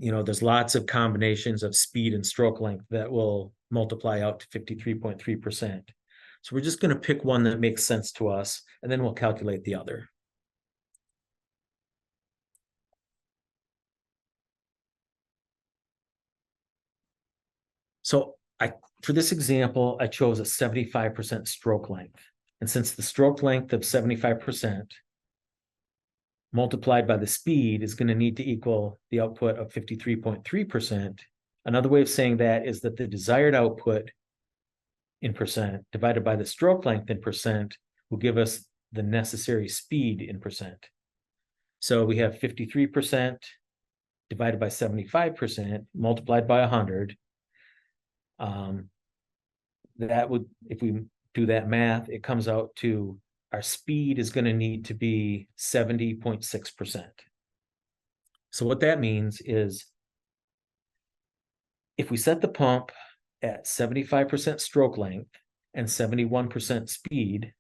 There's lots of combinations of speed and stroke length that will multiply out to 53.3%. So we're just going to pick one that makes sense to us, and then we'll calculate the other. So for this example, I chose a 75% stroke length. And since the stroke length of 75% multiplied by the speed is going to need to equal the output of 53.3%, another way of saying that is that the desired output in percent divided by the stroke length in percent will give us the necessary speed in percent. So we have 53% divided by 75% multiplied by 100. That would, if we do that math, it comes out to our speed is going to need to be 70.6%. So what that means is if we set the pump at 75% stroke length and 71% speed,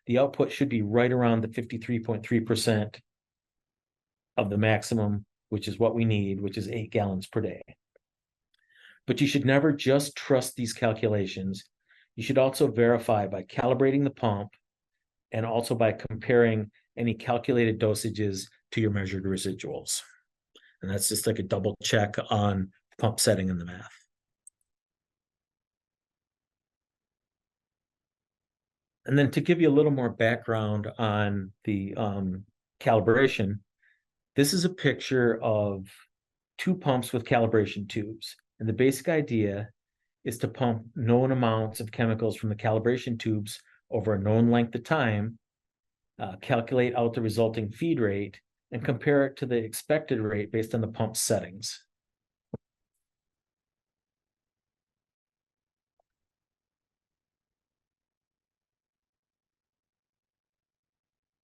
the output should be right around the 53.3% of the maximum, which is what we need, which is 8 gallons per day. But you should never just trust these calculations. You should also verify by calibrating the pump and also by comparing any calculated dosages to your measured residuals. And that's just like a double check on pump setting and the math. And then to give you a little more background on the calibration, this is a picture of 2 pumps with calibration tubes. And the basic idea is to pump known amounts of chemicals from the calibration tubes over a known length of time, calculate out the resulting feed rate, and compare it to the expected rate based on the pump settings.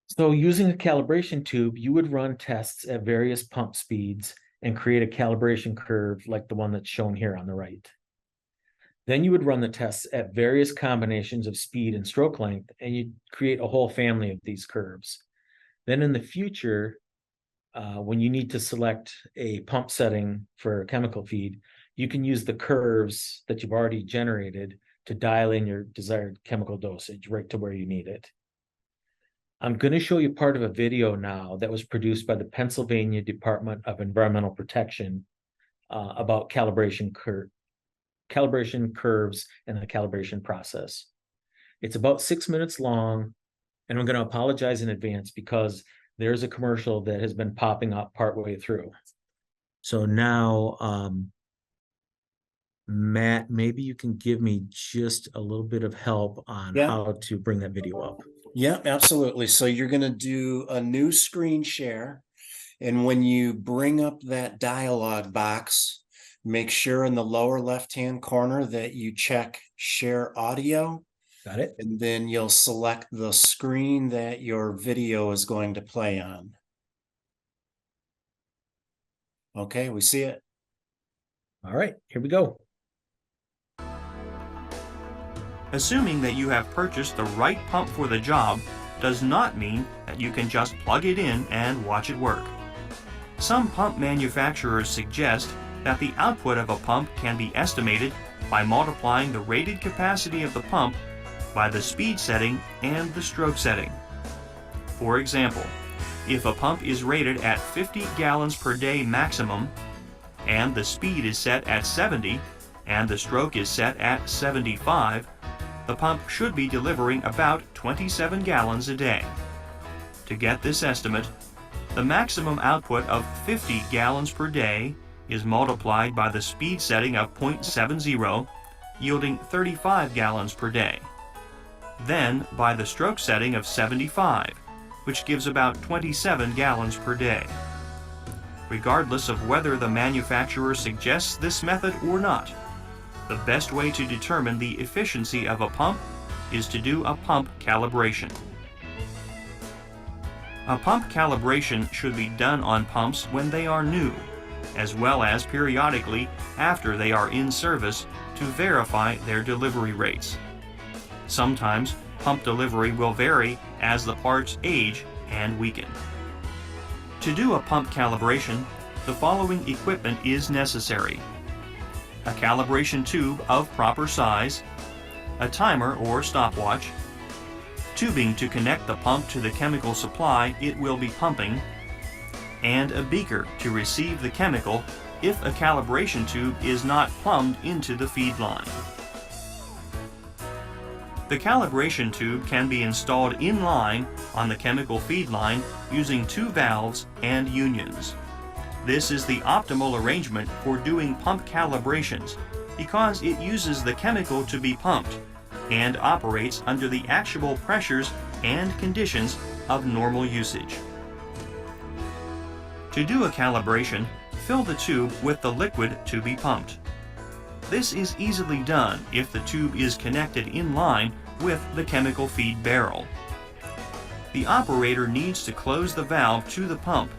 So using a calibration tube, you would run tests at various pump speeds and create a calibration curve like the one that's shown here on the right. Then you would run the tests at various combinations of speed and stroke length, and you'd create a whole family of these curves. Then in the future, when you need to select a pump setting for chemical feed, you can use the curves that you've already generated to dial in your desired chemical dosage right to where you need it. I'm going to show you part of a video now that was produced by the Pennsylvania Department of Environmental Protection about calibration curves and the calibration process. It's about 6 minutes long, and I'm going to apologize in advance because there's a commercial that has been popping up partway through. So now, Matt, maybe you can give me just a little bit of help on how to bring that video up. Yeah, absolutely. So you're going to do a new screen share. And when you bring up that dialog box, make sure in the lower left-hand corner that you check Share Audio, Got it? and then you'll select the screen that your video is going to play on. Okay, we see it. All right, here we go. Assuming that you have purchased the right pump for the job does not mean that you can just plug it in and watch it work. Some pump manufacturers suggest that the output of a pump can be estimated by multiplying the rated capacity of the pump by the speed setting and the stroke setting. For example, if a pump is rated at 50 gallons per day maximum, and the speed is set at 70, and the stroke is set at 75, the pump should be delivering about 27 gallons a day. To get this estimate, the maximum output of 50 gallons per day is multiplied by the speed setting of 0.70, yielding 35 gallons per day. Then by the stroke setting of 75, which gives about 27 gallons per day. Regardless of whether the manufacturer suggests this method or not, the best way to determine the efficiency of a pump is to do a pump calibration. A pump calibration should be done on pumps when they are new, as well as periodically after they are in service to verify their delivery rates. Sometimes pump delivery will vary as the parts age and weaken. To do a pump calibration, the following equipment is necessary: a calibration tube of proper size, a timer or stopwatch, tubing to connect the pump to the chemical supply it will be pumping, and a beaker to receive the chemical if a calibration tube is not plumbed into the feed line. The calibration tube can be installed in line on the chemical feed line using 2 valves and unions. This is the optimal arrangement for doing pump calibrations because it uses the chemical to be pumped and operates under the actual pressures and conditions of normal usage. To do a calibration, fill the tube with the liquid to be pumped. This is easily done if the tube is connected in line with the chemical feed barrel. The operator needs to close the valve to the pump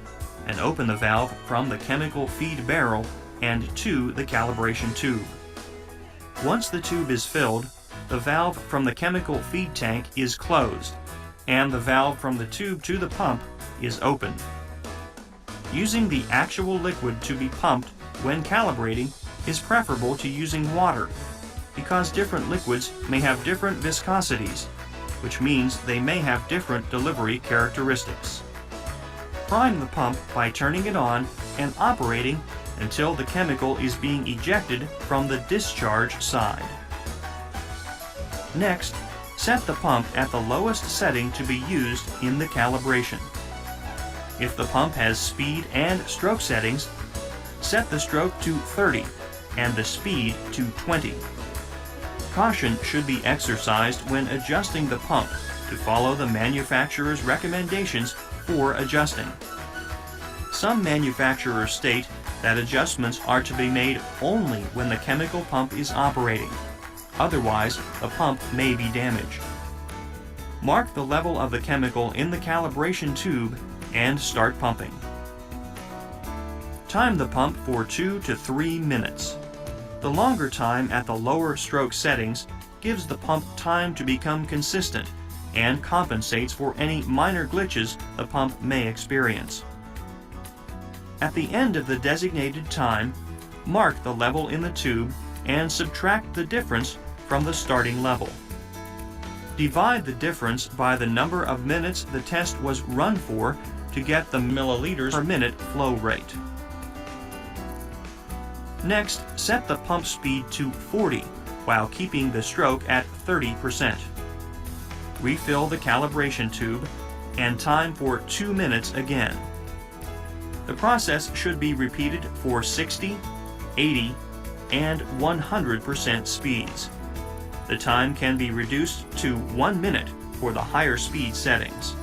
and open the valve from the chemical feed barrel and to the calibration tube. Once the tube is filled, the valve from the chemical feed tank is closed and the valve from the tube to the pump is open. Using the actual liquid to be pumped when calibrating is preferable to using water because different liquids may have different viscosities, which means they may have different delivery characteristics. Prime the pump by turning it on and operating until the chemical is being ejected from the discharge side. Next, set the pump at the lowest setting to be used in the calibration. If the pump has speed and stroke settings, set the stroke to 30 and the speed to 20. Caution should be exercised when adjusting the pump to follow the manufacturer's recommendations for adjusting. Some manufacturers state that adjustments are to be made only when the chemical pump is operating. Otherwise, the pump may be damaged. Mark the level of the chemical in the calibration tube and start pumping. Time the pump for 2 to 3 minutes. The longer time at the lower stroke settings gives the pump time to become consistent and compensates for any minor glitches the pump may experience. At the end of the designated time, mark the level in the tube and subtract the difference from the starting level. Divide the difference by the number of minutes the test was run for to get the milliliters per minute flow rate. Next, set the pump speed to 40 while keeping the stroke at 30%. Refill the calibration tube and time for 2 minutes again. The process should be repeated for 60, 80, and 100% speeds. The time can be reduced to 1 minute for the higher speed settings.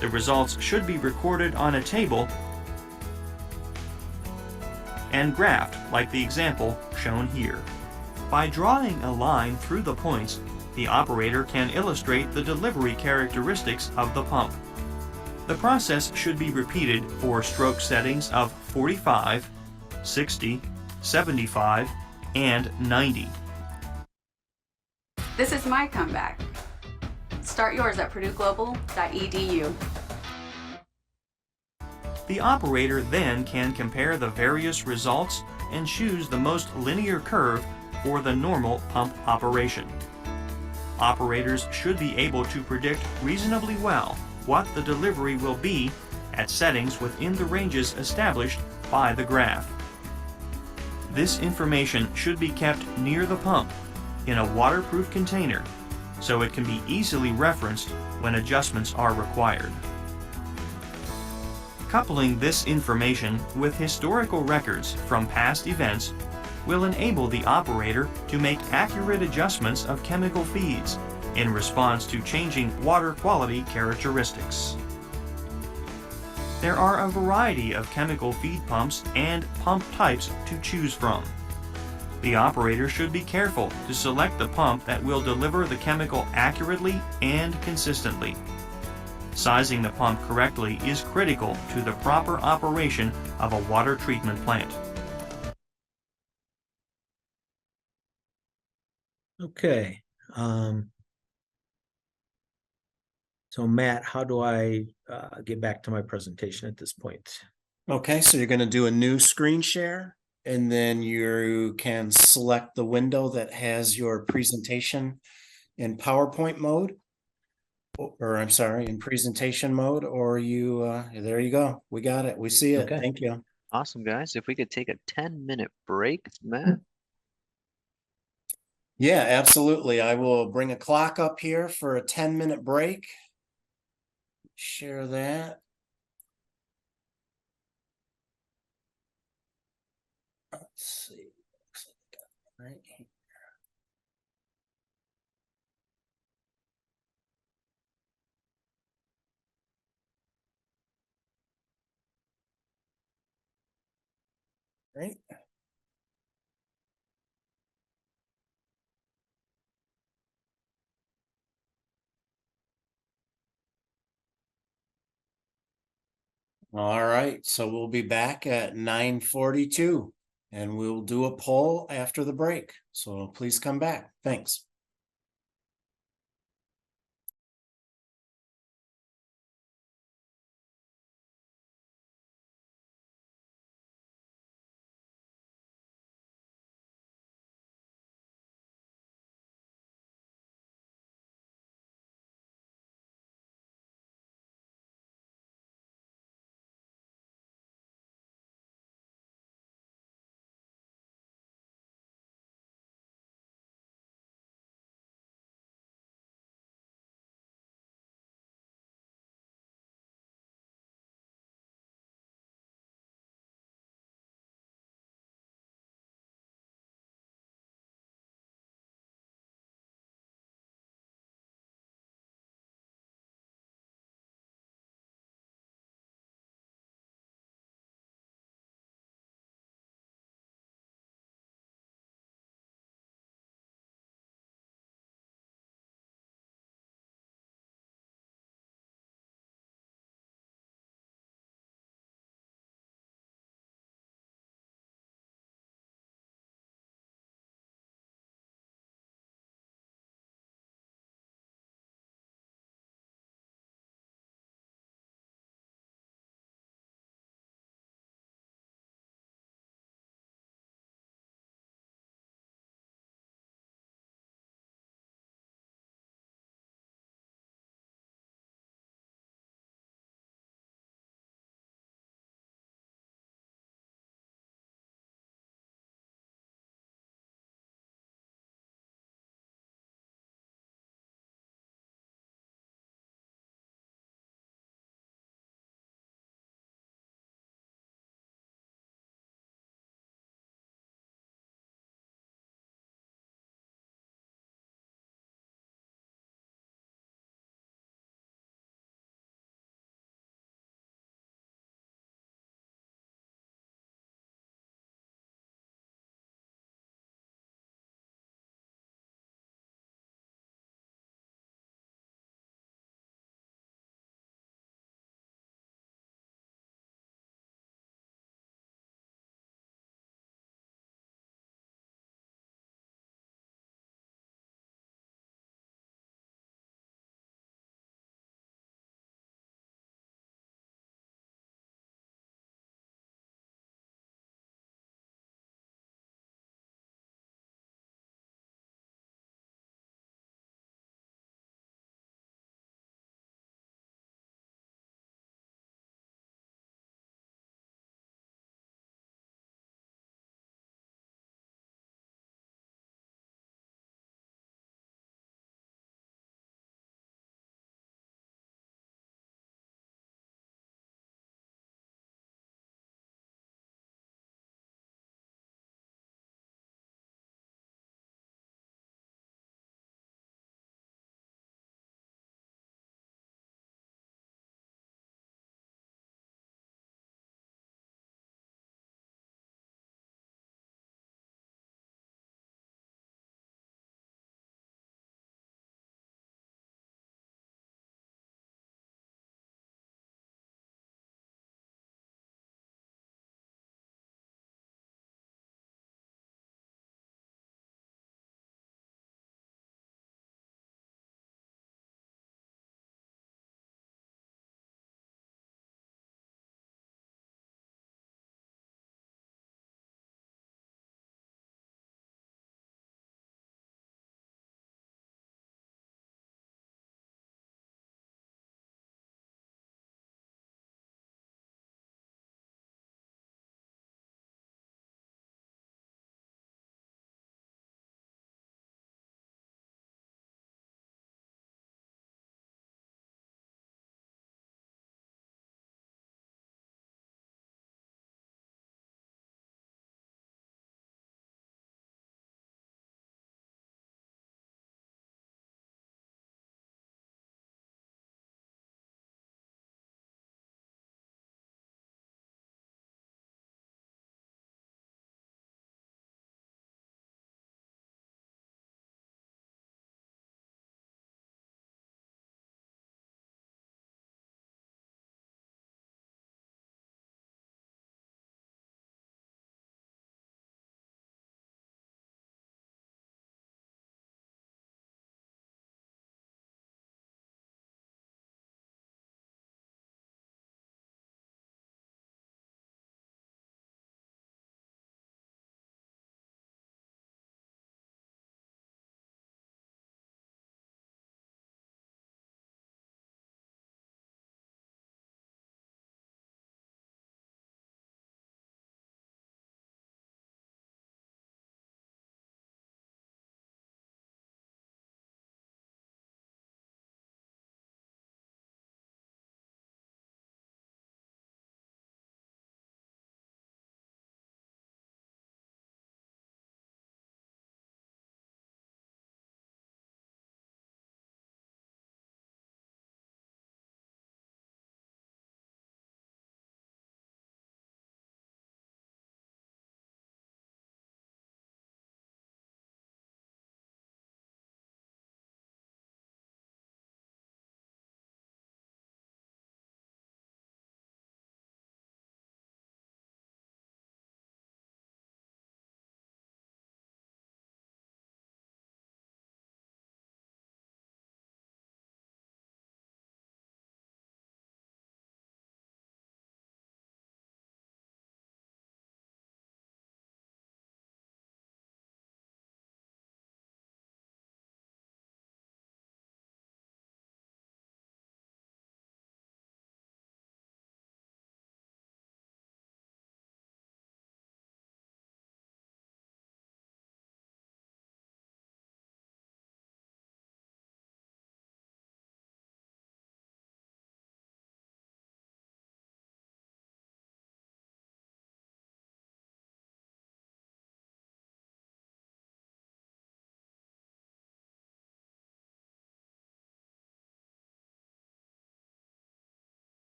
The results should be recorded on a table and graphed like the example shown here. By drawing a line through the points, the operator can illustrate the delivery characteristics of the pump. The process should be repeated for stroke settings of 45, 60, 75, and 90. This is my comeback. Start yours at purdueglobal.edu. The operator then can compare the various results and choose the most linear curve for the normal pump operation. Operators should be able to predict reasonably well what the delivery will be at settings within the ranges established by the graph. This information should be kept near the pump in a waterproof container so it can be easily referenced when adjustments are required. Coupling this information with historical records from past events will enable the operator to make accurate adjustments of chemical feeds in response to changing water quality characteristics. There are a variety of chemical feed pumps and pump types to choose from. The operator should be careful to select the pump that will deliver the chemical accurately and consistently. Sizing the pump correctly is critical to the proper operation of a water treatment plant. Okay. So Matt, how do I get back to my presentation at this point? Okay, so you're going to do a new screen share, and then you can select the window that has your presentation in PowerPoint mode, or I'm sorry, in presentation mode, or there you go. We got it. We see it. Okay. Thank you. Awesome, guys. If we could take a 10-minute break, Matt. Yeah, absolutely. I will bring a clock up here for a 10-minute break. Share that. Let's see. Looks like I got it right here. Right. All right, so we'll be back at 9:42 and we'll do a poll after the break. So please come back. Thanks.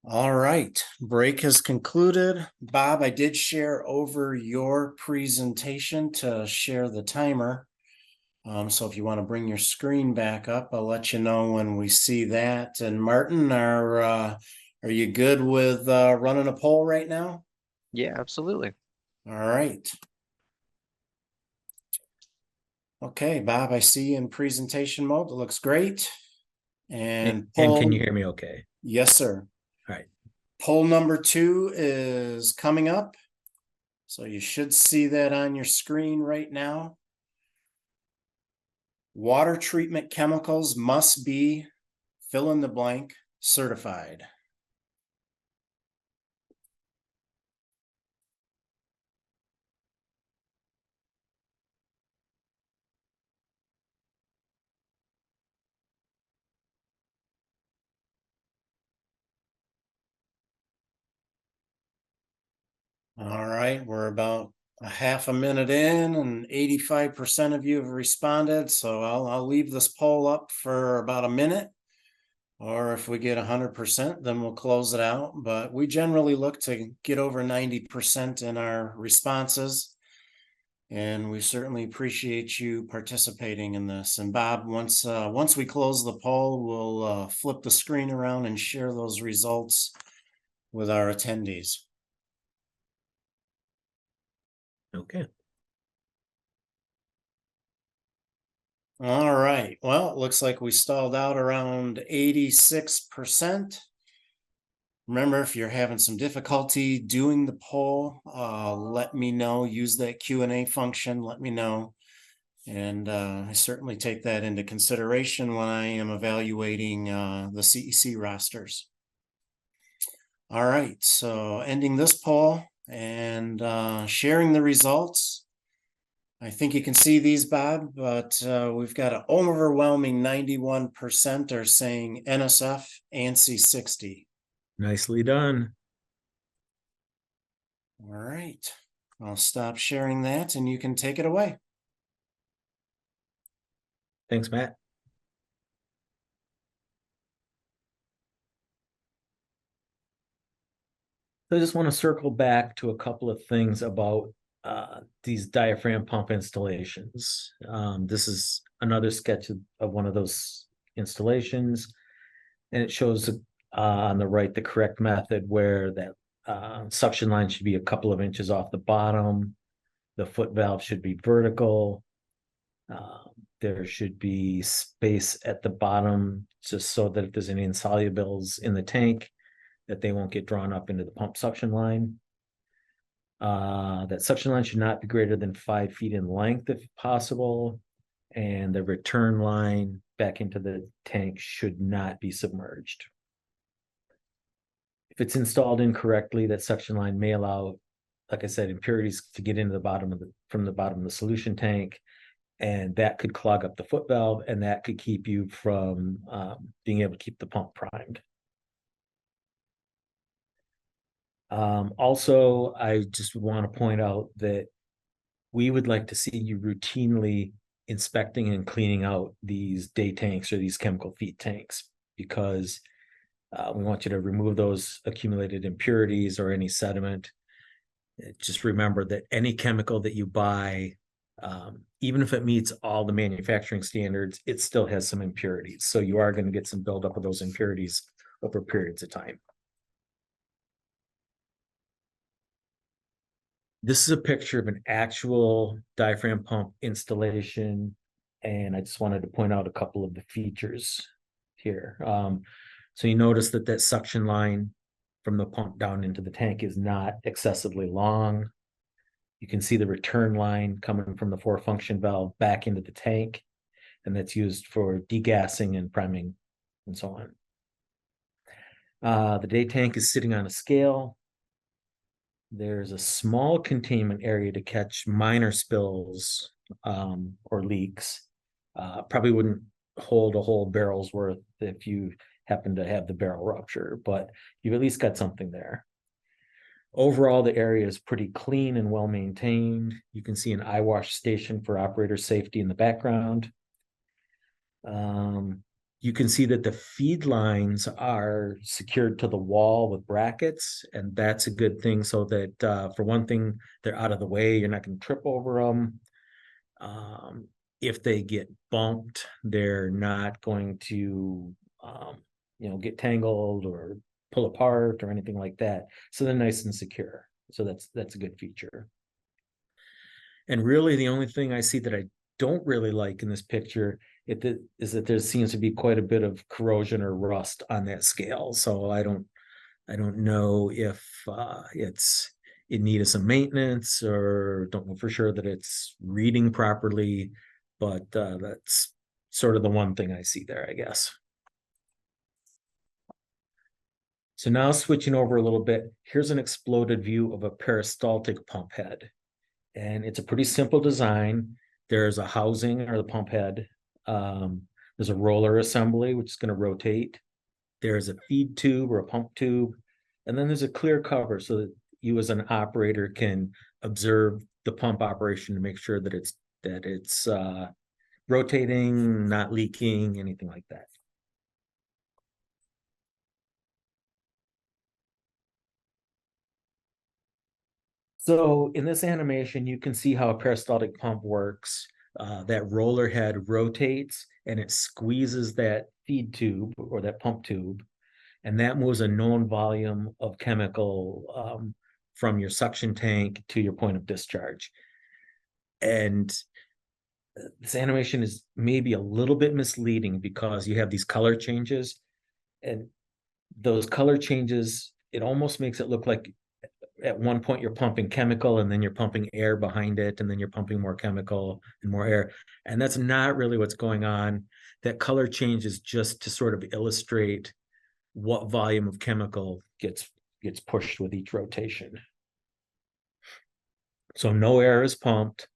All right, break has concluded. Bob, I did share over your presentation to share the timer. So if you want to bring your screen back up, I'll let you know when we see that. And Martin, are you good with running a poll right now? Yeah, absolutely. All right. Okay, Bob, I see you in presentation mode. It looks great. And And can poll, you hear me okay? yes, sir. All right. Poll number 2 is coming up. So you should see that on your screen right now. Water treatment chemicals must be fill in the blank certified. All right, we're about a half a minute in and 85% of you have responded. So I'll leave this poll up for about a minute. Or if we get 100%, then we'll close it out. But we generally look to get over 90% in our responses. And we certainly appreciate you participating in this. And Bob, once we close the poll, we'll flip the screen around and share those results with our attendees. Okay. All right. Well, it looks like we stalled out around 86%. Remember, if you're having some difficulty doing the poll, let me know. Use that Q&A function. Let me know. And I certainly take that into consideration when I am evaluating the CEC rosters. All right, so ending this poll and sharing the results. I think you can see these, Bob, but we've got an overwhelming 91% are saying NSF ANSI 60. Nicely done. All right, I'll stop sharing that and you can take it away. Thanks, Matt. So I just want to circle back to a couple of things about these diaphragm pump installations. This is another sketch of one of those installations, and it shows on the right the correct method where that suction line should be a couple of inches off the bottom. The foot valve should be vertical. There should be space at the bottom just so that if there's any insolubles in the tank, that they won't get drawn up into the pump suction line. That suction line should not be greater than 5 feet in length if possible. And the return line back into the tank should not be submerged. If it's installed incorrectly, that suction line may allow, like I said, impurities to get into the bottom of from the bottom of the solution tank. And that could clog up the foot valve, and that could keep you from being able to keep the pump primed. Also, I just want to point out that we would like to see you routinely inspecting and cleaning out these day tanks or these chemical feed tanks, because we want you to remove those accumulated impurities or any sediment. Just remember that any chemical that you buy, even if it meets all the manufacturing standards, it still has some impurities. So you are going to get some buildup of those impurities over periods of time. This is a picture of an actual diaphragm pump installation, and I just wanted to point out a couple of the features here. So you notice that that suction line from the pump down into the tank is not excessively long. You can see the return line coming from the 4-function valve back into the tank, and that's used for degassing and priming and so on. The day tank is sitting on a scale. There's a small containment area to catch minor spills or leaks. Probably wouldn't hold a whole barrel's worth if you happen to have the barrel rupture, but you've at least got something there. Overall, the area is pretty clean and well maintained. You can see an eye wash station for operator safety in the background. you can see that the feed lines are secured to the wall with brackets, and that's a good thing, so that for one thing, they're out of the way. You're not going to trip over them. If they get bumped, they're not going to, get tangled or pull apart or anything like that. So they're nice and secure. So that's a good feature. And really, the only thing I see that I don't really like in this picture is that there seems to be quite a bit of corrosion or rust on that scale. So I don't know if it needed some maintenance, or don't know for sure that it's reading properly, but that's sort of the one thing I see there, I guess. So now switching over a little bit, here's an exploded view of a peristaltic pump head. And it's a pretty simple design. There's a housing or the pump head. There's a roller assembly, which is going to rotate. There's a feed tube or a pump tube. And then there's a clear cover so that you as an operator can observe the pump operation to make sure that it's rotating, not leaking, anything like that. So in this animation, you can see how a peristaltic pump works. That roller head rotates and it squeezes that feed tube or that pump tube, and that moves a known volume of chemical from your suction tank to your point of discharge. And this animation is maybe a little bit misleading because you have these color changes, and those color changes, it almost makes it look like at one point you're pumping chemical and then you're pumping air behind it, and then you're pumping more chemical and more air. And that's not really what's going on. That color change is just to sort of illustrate what volume of chemical gets pushed with each rotation. So no air is pumped.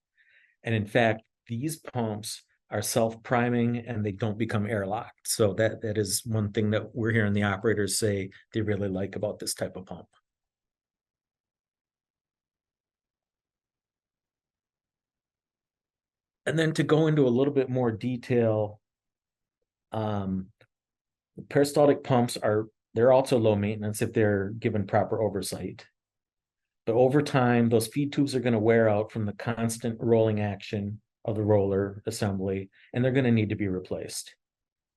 And in fact, these pumps are self-priming and they don't become airlocked. So that is one thing that we're hearing the operators say they really like about this type of pump. And then to go into a little bit more detail, peristaltic pumps they're also low maintenance if they're given proper oversight. But over time, those feed tubes are going to wear out from the constant rolling action of the roller assembly, and they're going to need to be replaced.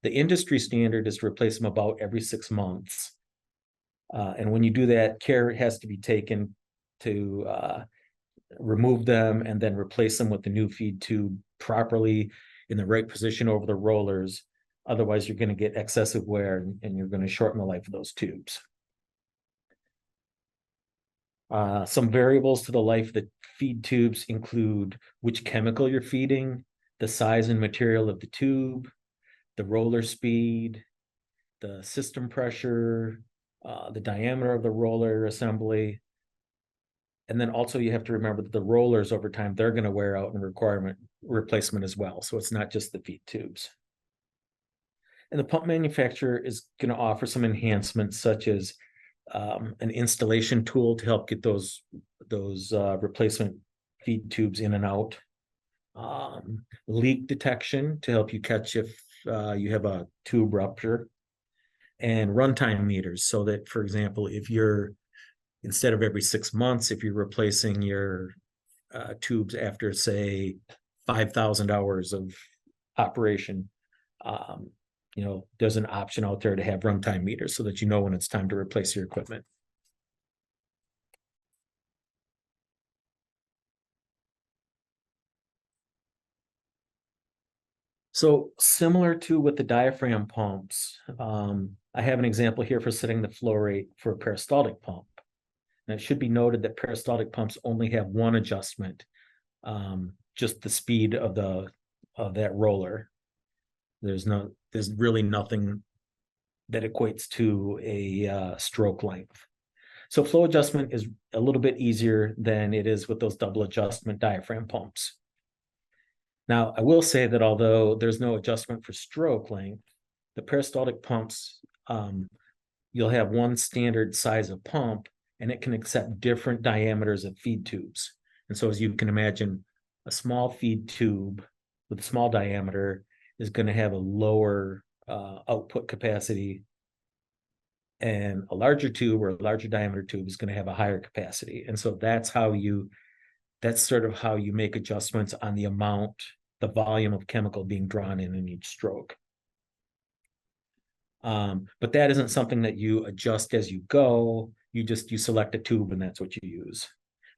The industry standard is to replace them about every 6 months. And when you do that, care has to be taken to remove them and then replace them with the new feed tube properly in the right position over the rollers. Otherwise, you're going to get excessive wear and you're going to shorten the life of those tubes. Some variables to the life of the feed tubes include which chemical you're feeding, the size and material of the tube, the roller speed, the system pressure, the diameter of the roller assembly. And then also you have to remember that the rollers over time, they're going to wear out and require replacement as well. So it's not just the feed tubes. And the pump manufacturer is going to offer some enhancements such as an installation tool to help get those replacement feed tubes in and out. Leak detection to help you catch if you have a tube rupture. And runtime meters so that, for example, if you're, instead of every 6 months, if you're replacing your tubes after, say, 5,000 hours of operation, there's an option out there to have runtime meters so that you know when it's time to replace your equipment. So similar to with the diaphragm pumps, I have an example here for setting the flow rate for a peristaltic pump. And it should be noted that peristaltic pumps only have one adjustment, just the speed of that roller. There's really nothing that equates to a stroke length. So flow adjustment is a little bit easier than it is with those double adjustment diaphragm pumps. Now, I will say that although there's no adjustment for stroke length, the peristaltic pumps, you'll have one standard size of pump, and it can accept different diameters of feed tubes. And so as you can imagine, a small feed tube with a small diameter is going to have a lower output capacity. And a larger tube or a larger diameter tube is going to have a higher capacity. And so that's sort of how you make adjustments on the amount, the volume of chemical being drawn in each stroke. But that isn't something that you adjust as you go. You select a tube and that's what you use.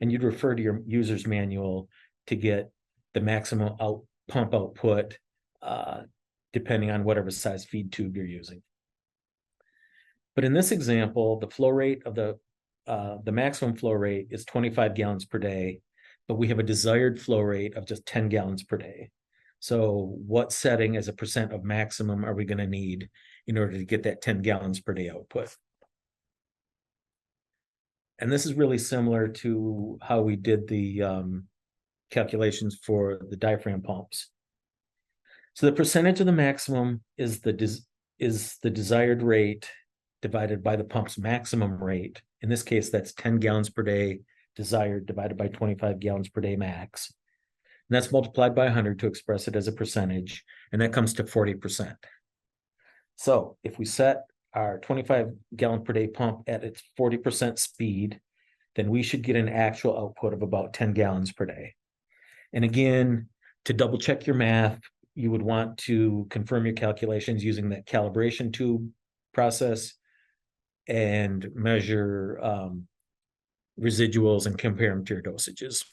And you'd refer to your user's manual to get the maximum pump output, depending on whatever size feed tube you're using. But in this example, the flow rate of the maximum flow rate is 25 gallons per day, but we have a desired flow rate of just 10 gallons per day. So what setting as a percent of maximum are we going to need in order to get that 10 gallons per day output? And this is really similar to how we did the calculations for the diaphragm pumps. So the percentage of the maximum is the desired rate divided by the pump's maximum rate. In this case, that's 10 gallons per day desired divided by 25 gallons per day max. And that's multiplied by 100 to express it as a percentage, and that comes to 40%. So if we set our 25 gallon per day pump at its 40% speed, then we should get an actual output of about 10 gallons per day. And again, to double check your math, you would want to confirm your calculations using that calibration tube process and measure residuals and compare them to your dosages.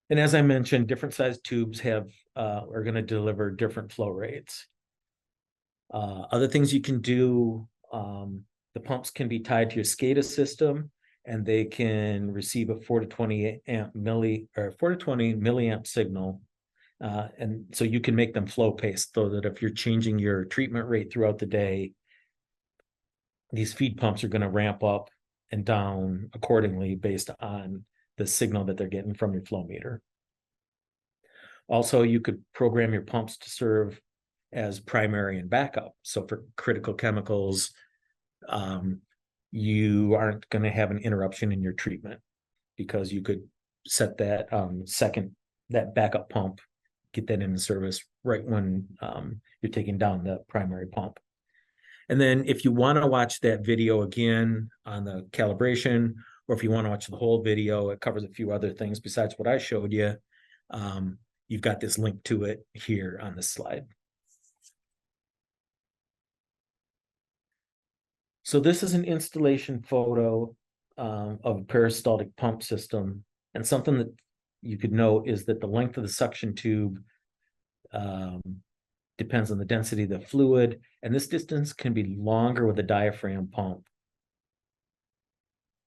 And as I mentioned, different sized tubes are going to deliver different flow rates. Other things you can do, the pumps can be tied to your SCADA system, and they can receive a 4 to 20 milliamp signal. And so you can make them flow paced so that if you're changing your treatment rate throughout the day, these feed pumps are going to ramp up and down accordingly based on the signal that they're getting from your flow meter. Also, you could program your pumps to serve as primary and backup. So for critical chemicals, you aren't going to have an interruption in your treatment because you could set that that backup pump, get that into service right when you're taking down the primary pump. And then if you want to watch that video again on the calibration, or if you want to watch the whole video, it covers a few other things besides what I showed you. You've got this link to it here on this slide. So this is an installation photo of a peristaltic pump system. And something that you could note is that the length of the suction tube depends on the density of the fluid. And this distance can be longer with a diaphragm pump.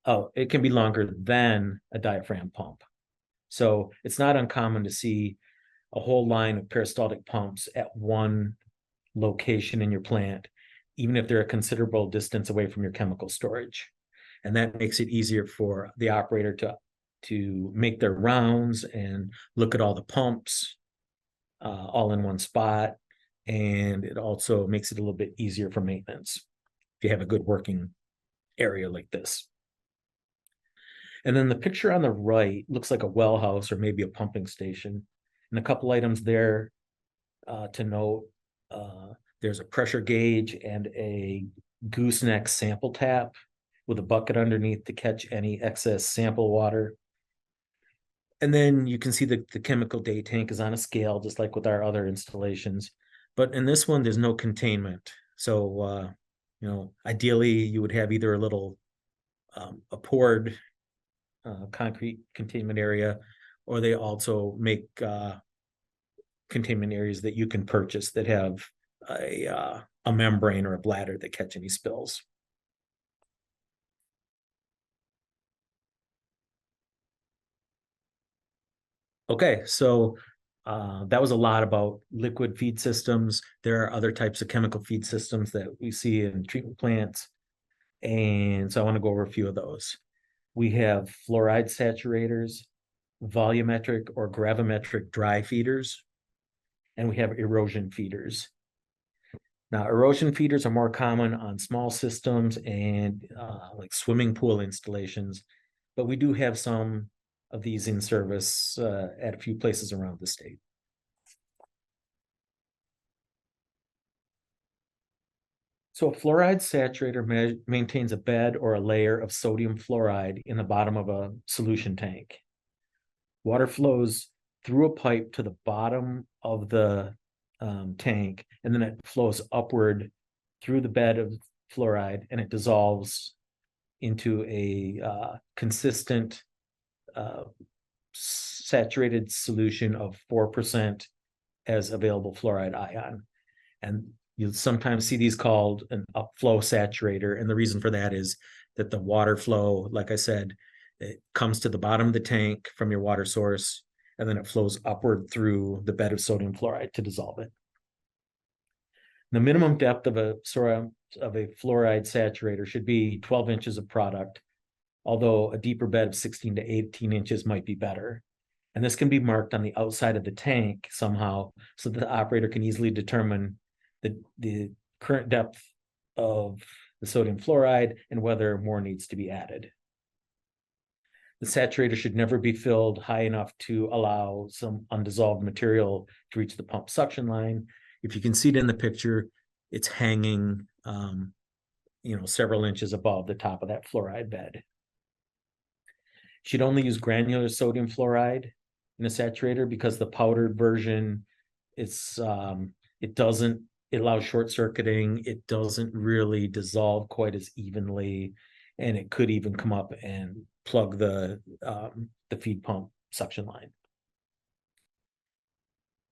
Oh, it can be longer than a diaphragm pump. So it's not uncommon to see a whole line of peristaltic pumps at one location in your plant, even if they're a considerable distance away from your chemical storage. And that makes it easier for the operator to make their rounds and look at all the pumps all in one spot. And it also makes it a little bit easier for maintenance if you have a good working area like this. And then the picture on the right looks like a well house or maybe a pumping station. And a couple items there to note. There's a pressure gauge and a gooseneck sample tap with a bucket underneath to catch any excess sample water. And then you can see the chemical day tank is on a scale, just like with our other installations. But in this one, there's no containment. So, ideally you would have either a little a poured concrete containment area, or they also make containment areas that you can purchase that have a membrane or a bladder that catch any spills. Okay, so that was a lot about liquid feed systems. There are other types of chemical feed systems that we see in treatment plants. And so I want to go over a few of those. We have fluoride saturators, volumetric or gravimetric dry feeders, and we have erosion feeders. Now, erosion feeders are more common on small systems and like swimming pool installations, but we do have some of these in service at a few places around the state. So a fluoride saturator maintains a bed or a layer of sodium fluoride in the bottom of a solution tank. Water flows through a pipe to the bottom of the tank, and then it flows upward through the bed of fluoride, and it dissolves into a consistent saturated solution of 4% as available fluoride ion. And you'll sometimes see these called an upflow saturator. And the reason for that is that the water flow, like I said, it comes to the bottom of the tank from your water source, and then it flows upward through the bed of sodium fluoride to dissolve it. The minimum depth of a fluoride saturator should be 12 inches of product, although a deeper bed of 16 to 18 inches might be better. And this can be marked on the outside of the tank somehow so that the operator can easily determine the current depth of the sodium fluoride and whether more needs to be added. The saturator should never be filled high enough to allow some undissolved material to reach the pump suction line. If you can see it in the picture, it's hanging several inches above the top of that fluoride bed. You should only use granular sodium fluoride in a saturator because the powdered version it allows short circuiting. It doesn't really dissolve quite as evenly, and it could even come up and plug the feed pump suction line.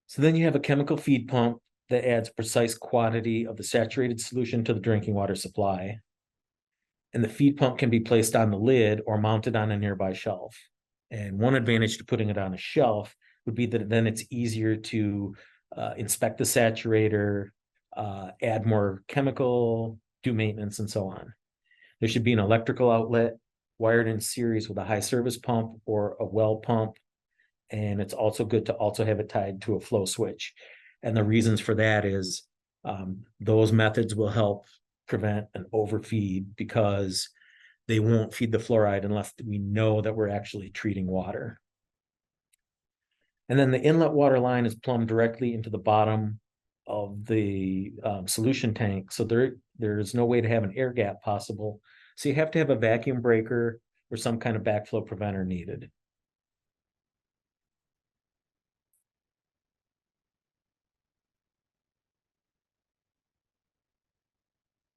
So then you have a chemical feed pump that adds precise quantity of the saturated solution to the drinking water supply. And the feed pump can be placed on the lid or mounted on a nearby shelf. And one advantage to putting it on a shelf would be that then it's easier to inspect the saturator, add more chemical, do maintenance, and so on. There should be an electrical outlet wired in series with a high service pump or a well pump. And it's also good to also have it tied to a flow switch. And the reasons for that is those methods will help prevent an overfeed because they won't feed the fluoride unless we know that we're actually treating water. And then the inlet water line is plumbed directly into the bottom of the solution tank. So there's no way to have an air gap possible. So you have to have a vacuum breaker or some kind of backflow preventer needed.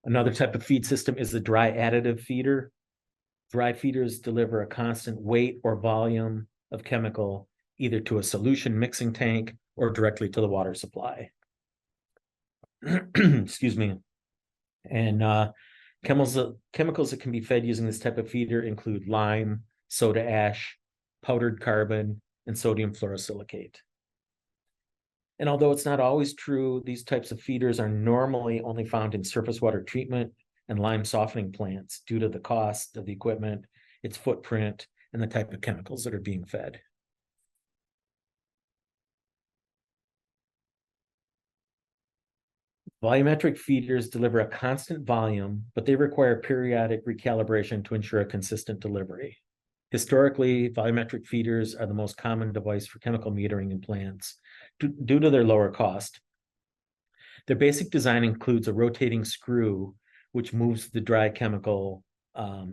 Another type of feed system is the dry additive feeder. Dry feeders deliver a constant weight or volume of chemical either to a solution mixing tank or directly to the water supply. Excuse me. And chemicals that can be fed using this type of feeder include lime, soda ash, powdered carbon, and sodium fluorosilicate. And although it's not always true, these types of feeders are normally only found in surface water treatment and lime softening plants due to the cost of the equipment, its footprint, and the type of chemicals that are being fed. Volumetric feeders deliver a constant volume, but they require periodic recalibration to ensure a consistent delivery. Historically, volumetric feeders are the most common device for chemical metering in plants due to their lower cost. Their basic design includes a rotating screw, which moves the dry chemical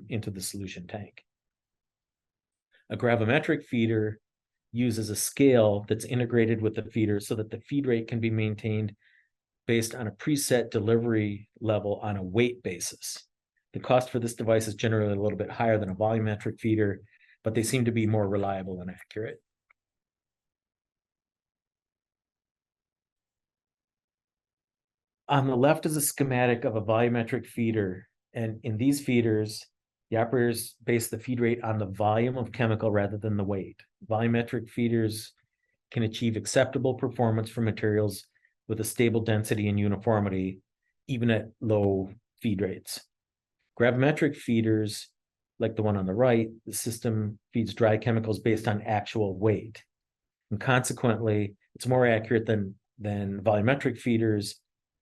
into the solution tank. A gravimetric feeder uses a scale that's integrated with the feeder so that the feed rate can be maintained based on a preset delivery level on a weight basis. The cost for this device is generally a little bit higher than a volumetric feeder, but they seem to be more reliable and accurate. On the left is a schematic of a volumetric feeder, and in these feeders, the operators base the feed rate on the volume of chemical rather than the weight. Volumetric feeders can achieve acceptable performance for materials with a stable density and uniformity, even at low feed rates. Gravimetric feeders, like the one on the right, the system feeds dry chemicals based on actual weight. And consequently, it's more accurate than volumetric feeders,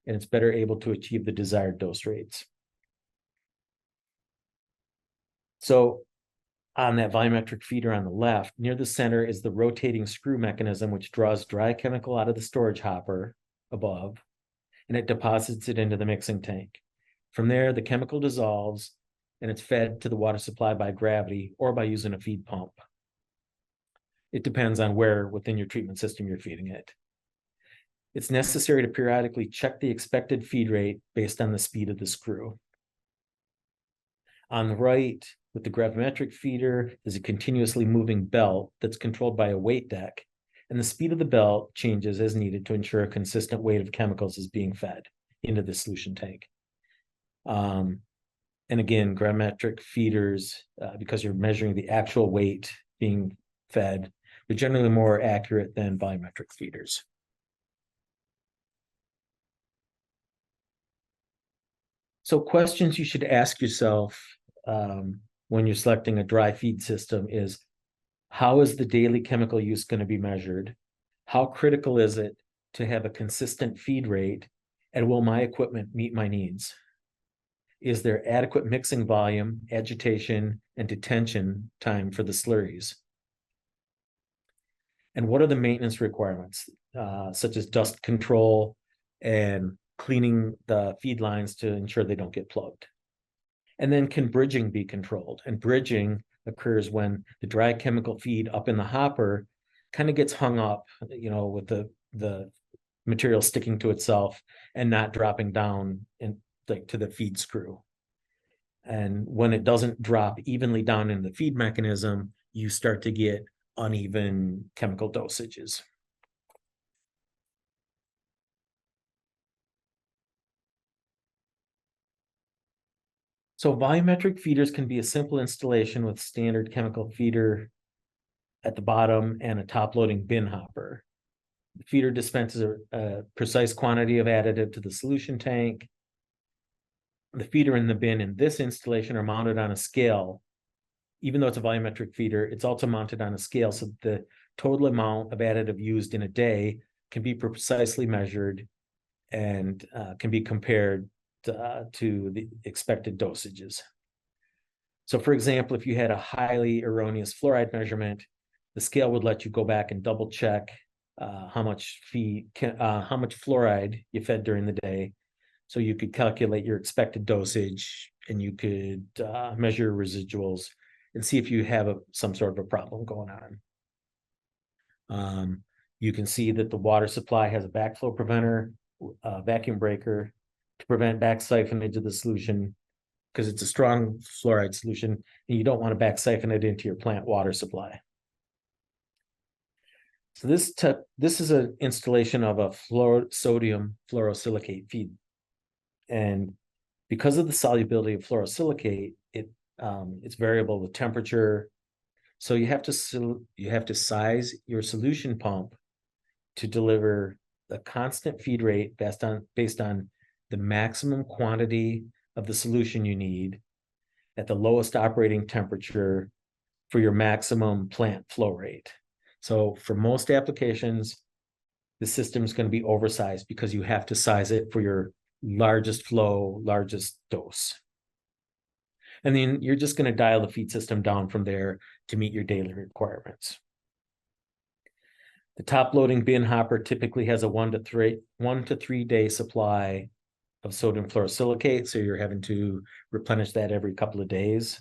and it's better able to achieve the desired dose rates. So On that volumetric feeder on the left, near the center is the rotating screw mechanism, which draws dry chemical out of the storage hopper above, and it deposits it into the mixing tank. From there, the chemical dissolves and it's fed to the water supply by gravity or by using a feed pump. It depends on where within your treatment system you're feeding it. It's necessary to periodically check the expected feed rate based on the speed of the screw. On the right, with the gravimetric feeder, is a continuously moving belt that's controlled by a weight deck, and the speed of the belt changes as needed to ensure a consistent weight of chemicals is being fed into the solution tank. And again, gravimetric feeders, because you're measuring the actual weight being fed, they're generally more accurate than volumetric feeders. So questions you should ask yourself when you're selecting a dry feed system is, how is the daily chemical use going to be measured? How critical is it to have a consistent feed rate? And will my equipment meet my needs? Is there adequate mixing volume, agitation, and detention time for the slurries? And what are the maintenance requirements, such as dust control and cleaning the feed lines to ensure they don't get plugged? And then can bridging be controlled? And bridging occurs when the dry chemical feed up in the hopper kind of gets hung up, with the material sticking to itself and not dropping down to the feed screw. And when it doesn't drop evenly down in the feed mechanism, you start to get uneven chemical dosages. So volumetric feeders can be a simple installation with standard chemical feeder at the bottom and a top loading bin hopper. The feeder dispenses a precise quantity of additive to the solution tank. The feeder and the bin in this installation are mounted on a scale. Even though it's a volumetric feeder, it's also mounted on a scale so that the total amount of additive used in a day can be precisely measured and can be compared to the expected dosages. So for example, if you had a highly erroneous fluoride measurement, the scale would let you go back and double check how much fluoride you fed during the day. So you could calculate your expected dosage and you could measure residuals and see if you have some sort of a problem going on. You can see that the water supply has a backflow preventer, vacuum breaker to prevent back siphonage of the solution, because it's a strong fluoride solution and you don't want to back siphon it into your plant water supply. So this is an installation of a sodium fluorosilicate feed. And because of the solubility of fluorosilicate, it's variable with temperature. So you have to size your solution pump to deliver a constant feed rate based on the maximum quantity of the solution you need at the lowest operating temperature for your maximum plant flow rate. So for most applications, the system is going to be oversized because you have to size it for your largest flow, largest dose. And then you're just going to dial the feed system down from there to meet your daily requirements. The top loading bin hopper typically has a 1 to 3 day supply of sodium fluorosilicate, so you're having to replenish that every couple of days.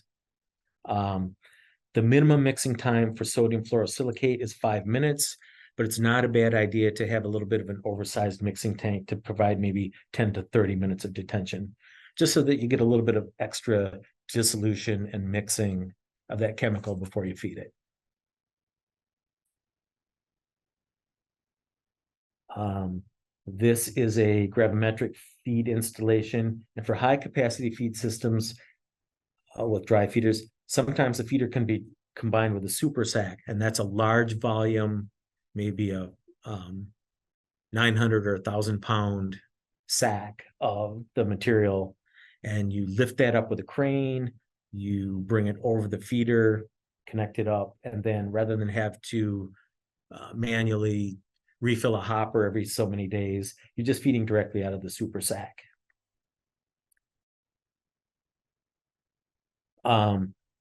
The minimum mixing time for sodium fluorosilicate is 5 minutes, but it's not a bad idea to have a little bit of an oversized mixing tank to provide maybe 10 to 30 minutes of detention, just so that you get a little bit of extra dissolution and mixing of that chemical before you feed it. This is a gravimetric feed installation, and for high capacity feed systems with dry feeders, sometimes the feeder can be combined with a super sack, and that's a large volume, maybe a 900 or 1,000 pound sack of the material, and you lift that up with a crane, you bring it over the feeder, connect it up, and then rather than have to manually refill a hopper every so many days, you're just feeding directly out of the super sack.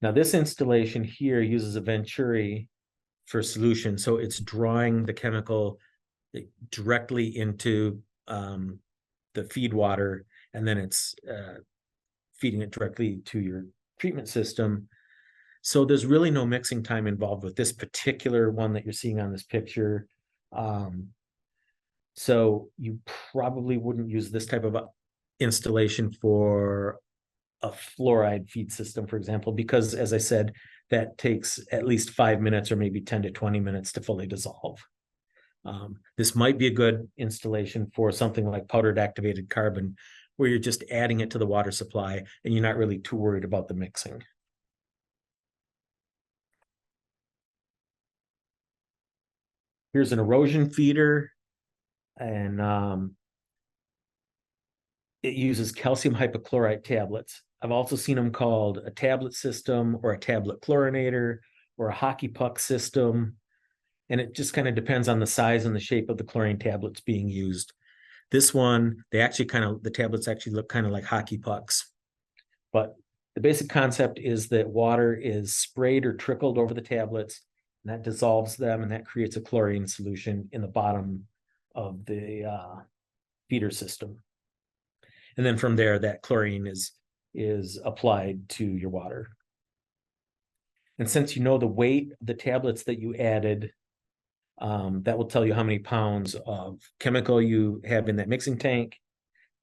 Now, this installation here uses a Venturi for solution, so it's drawing the chemical directly into the feed water, and then it's feeding it directly to your treatment system. So there's really no mixing time involved with this particular one that you're seeing on this picture. So you probably wouldn't use this type of installation for a fluoride feed system, for example, because as I said, that takes at least 5 minutes or maybe 10 to 20 minutes to fully dissolve. This might be a good installation for something like powdered activated carbon, where you're just adding it to the water supply and you're not really too worried about the mixing. Here's an erosion feeder, and it uses calcium hypochlorite tablets. I've also seen them called a tablet system or a tablet chlorinator or a hockey puck system. And it just kind of depends on the size and the shape of the chlorine tablets being used. This one, the tablets actually look kind of like hockey pucks. But the basic concept is that water is sprayed or trickled over the tablets, and that dissolves them, and that creates a chlorine solution in the bottom of the feeder system. And then from there, that chlorine is applied to your water. And since you know the weight of the tablets that you added, that will tell you how many pounds of chemical you have in that mixing tank.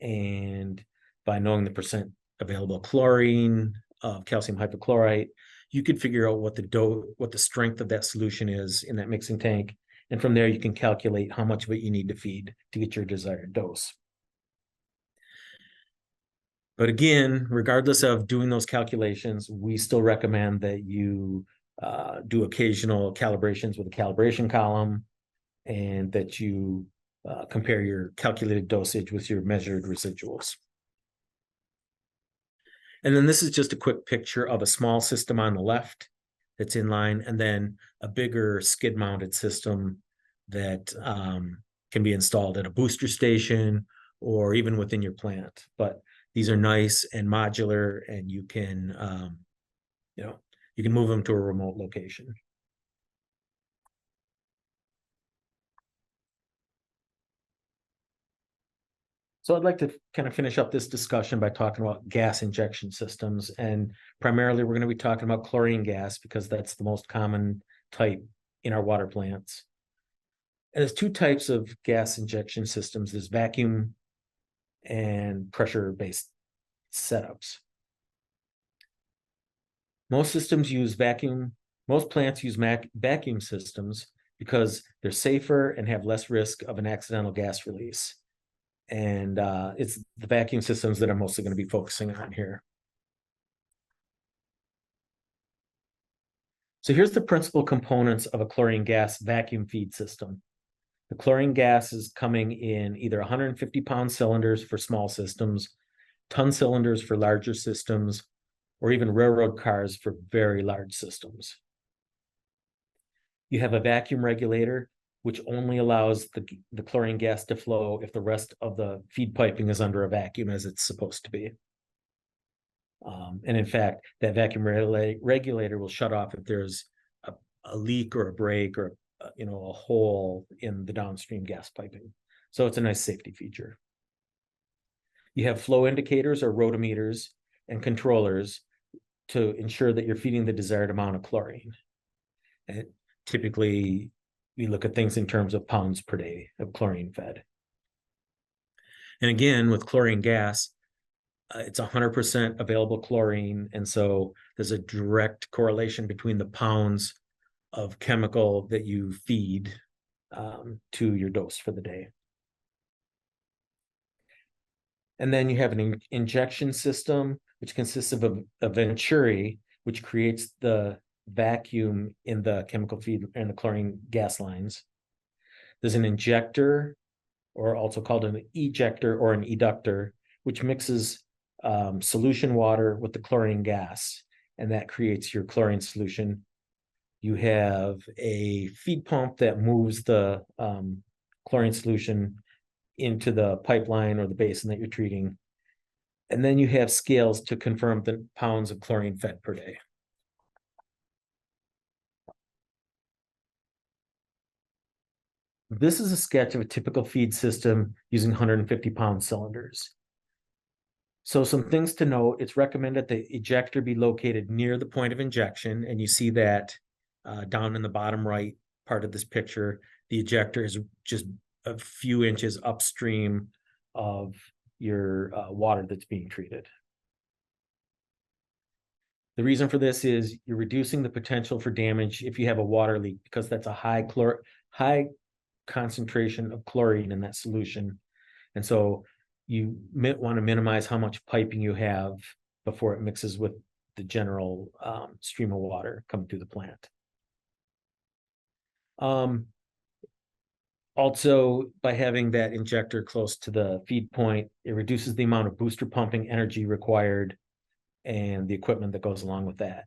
And by knowing the percent available chlorine of calcium hypochlorite, you could figure out what the strength of that solution is in that mixing tank. And from there, you can calculate how much of it you need to feed to get your desired dose. But again, regardless of doing those calculations, we still recommend that you do occasional calibrations with a calibration column, and that you compare your calculated dosage with your measured residuals. And then this is just a quick picture of a small system on the left that's in line, and then a bigger skid mounted system that can be installed at a booster station or even within your plant. But these are nice and modular, and you can move them to a remote location. So I'd like to kind of finish up this discussion by talking about gas injection systems. And primarily, we're going to be talking about chlorine gas because that's the most common type in our water plants. And there's two types of gas injection systems. There's vacuum and pressure-based setups. Most systems use vacuum. Most plants use vacuum systems because they're safer and have less risk of an accidental gas release. And it's the vacuum systems that I'm mostly going to be focusing on here. So here's the principal components of a chlorine gas vacuum feed system. The chlorine gas is coming in either 150-pound cylinders for small systems, ton cylinders for larger systems, or even railroad cars for very large systems. You have a vacuum regulator, which only allows the chlorine gas to flow if the rest of the feed piping is under a vacuum, as it's supposed to be. And in fact, that vacuum regulator will shut off if there's a leak or a break or a hole in the downstream gas piping. So it's a nice safety feature. You have flow indicators or rotometers and controllers to ensure that you're feeding the desired amount of chlorine. And typically, we look at things in terms of pounds per day of chlorine fed. And again, with chlorine gas, it's 100% available chlorine. And so there's a direct correlation between the pounds of chemical that you feed to your dose for the day. And then you have an injection system, which consists of a venturi, which creates the vacuum in the chemical feed and the chlorine gas lines. There's an injector, or also called an ejector or an eductor, which mixes solution water with the chlorine gas, and that creates your chlorine solution. You have a feed pump that moves the chlorine solution into the pipeline or the basin that you're treating. And then you have scales to confirm the pounds of chlorine fed per day. This is a sketch of a typical feed system using 150-pound cylinders. So some things to note, it's recommended the ejector be located near the point of injection, and you see that down in the bottom right part of this picture. The ejector is just a few inches upstream of your water that's being treated. The reason for this is you're reducing the potential for damage if you have a water leak, because that's a high concentration of chlorine in that solution. And so you want to minimize how much piping you have before it mixes with the general stream of water coming through the plant. Also, by having that injector close to the feed point, it reduces the amount of booster pumping energy required and the equipment that goes along with that.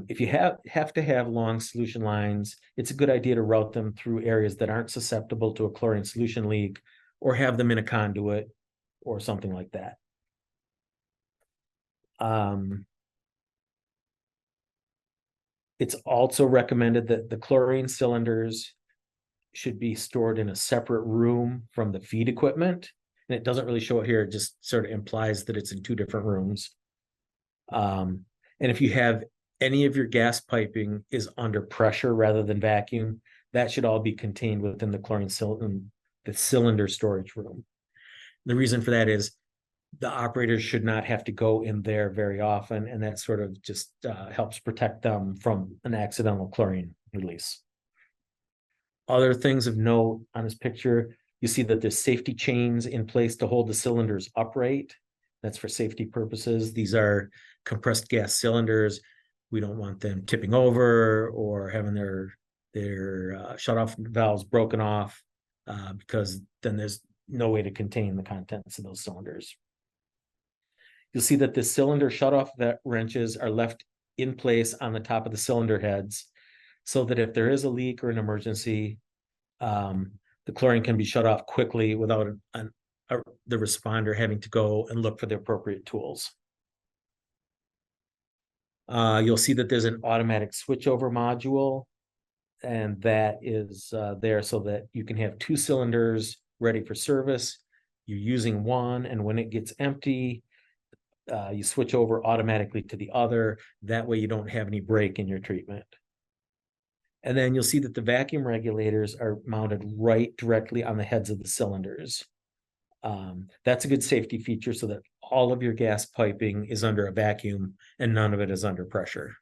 If you have to have long solution lines, it's a good idea to route them through areas that aren't susceptible to a chlorine solution leak, or have them in a conduit or something like that. It's also recommended that the chlorine cylinders should be stored in a separate room from the feed equipment. And it doesn't really show it here, it just sort of implies that it's in two different rooms. And if you have any of your gas piping is under pressure rather than vacuum, that should all be contained within the chlorine cylinder storage room. The reason for that is the operators should not have to go in there very often, and that sort of just helps protect them from an accidental chlorine release. Other things of note on this picture, you see that there's safety chains in place to hold the cylinders upright. That's for safety purposes. These are compressed gas cylinders. We don't want them tipping over or having their shutoff valves broken off, because then there's no way to contain the contents of those cylinders. You'll see that the cylinder shutoff wrenches are left in place on the top of the cylinder heads, so that if there is a leak or an emergency, the chlorine can be shut off quickly without the responder having to go and look for the appropriate tools. You'll see that there's an automatic switchover module, and that is there so that you can have two cylinders ready for service. You're using one, and when it gets empty, you switch over automatically to the other. That way you don't have any break in your treatment. And then you'll see that the vacuum regulators are mounted right directly on the heads of the cylinders. That's a good safety feature so that all of your gas piping is under a vacuum and none of it is under pressure.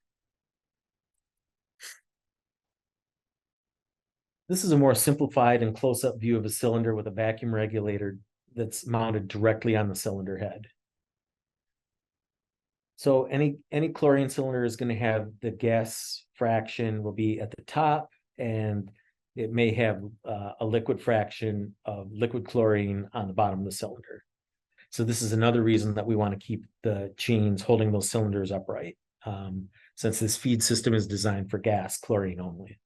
This is a more simplified and close-up view of a cylinder with a vacuum regulator that's mounted directly on the cylinder head. So any chlorine cylinder is going to have the gas fraction will be at the top, and it may have a liquid fraction of liquid chlorine on the bottom of the cylinder. So this is another reason that we want to keep the chains holding those cylinders upright, since this feed system is designed for gas chlorine only.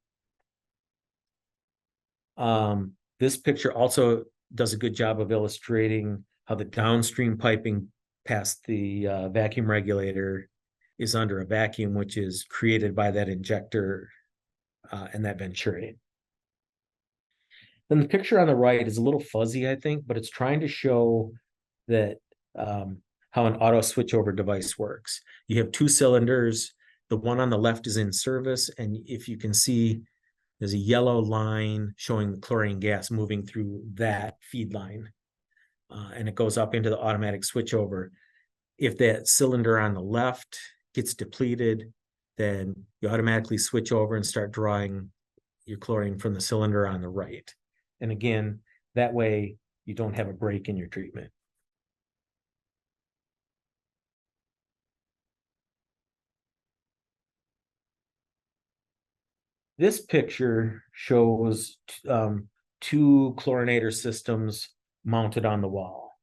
This picture also does a good job of illustrating how the downstream piping past the vacuum regulator is under a vacuum, which is created by that injector and that venturi. Then the picture on the right is a little fuzzy, I think, but it's trying to show that how an auto switchover device works. You have two cylinders. The one on the left is in service, and if you can see, there's a yellow line showing the chlorine gas moving through that feed line. And it goes up into the automatic switchover. If that cylinder on the left gets depleted, then you automatically switch over and start drawing your chlorine from the cylinder on the right. And again, that way you don't have a break in your treatment. This picture shows two chlorinator systems mounted on the wall.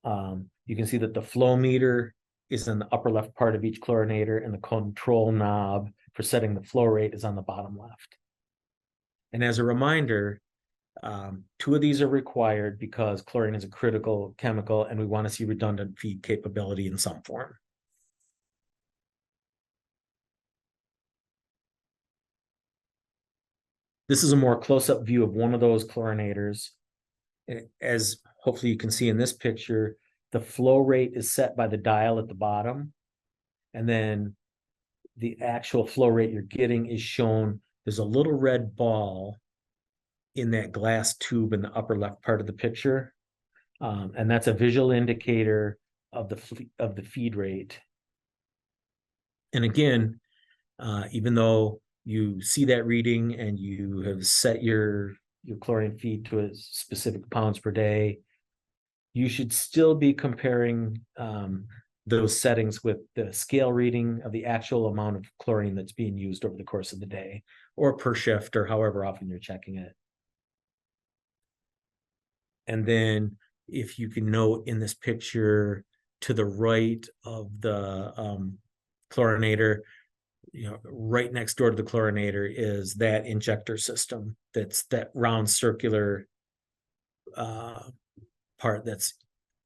You can see that the flow meter is in the upper left part of each chlorinator, and the control knob for setting the flow rate is on the bottom left. And as a reminder, two of these are required because chlorine is a critical chemical and we want to see redundant feed capability in some form. This is a more close-up view of one of those chlorinators. As hopefully you can see in this picture, the flow rate is set by the dial at the bottom. And then the actual flow rate you're getting is shown. There's a little red ball in that glass tube in the upper left part of the picture. And that's a visual indicator of the feed rate. And again, even though you see that reading and you have set your chlorine feed to a specific pounds per day, you should still be comparing those settings with the scale reading of the actual amount of chlorine that's being used over the course of the day, or per shift, or however often you're checking it. And then if you can note in this picture to the right of the chlorinator, right next door to the chlorinator is that injector system. That's that round circular part that's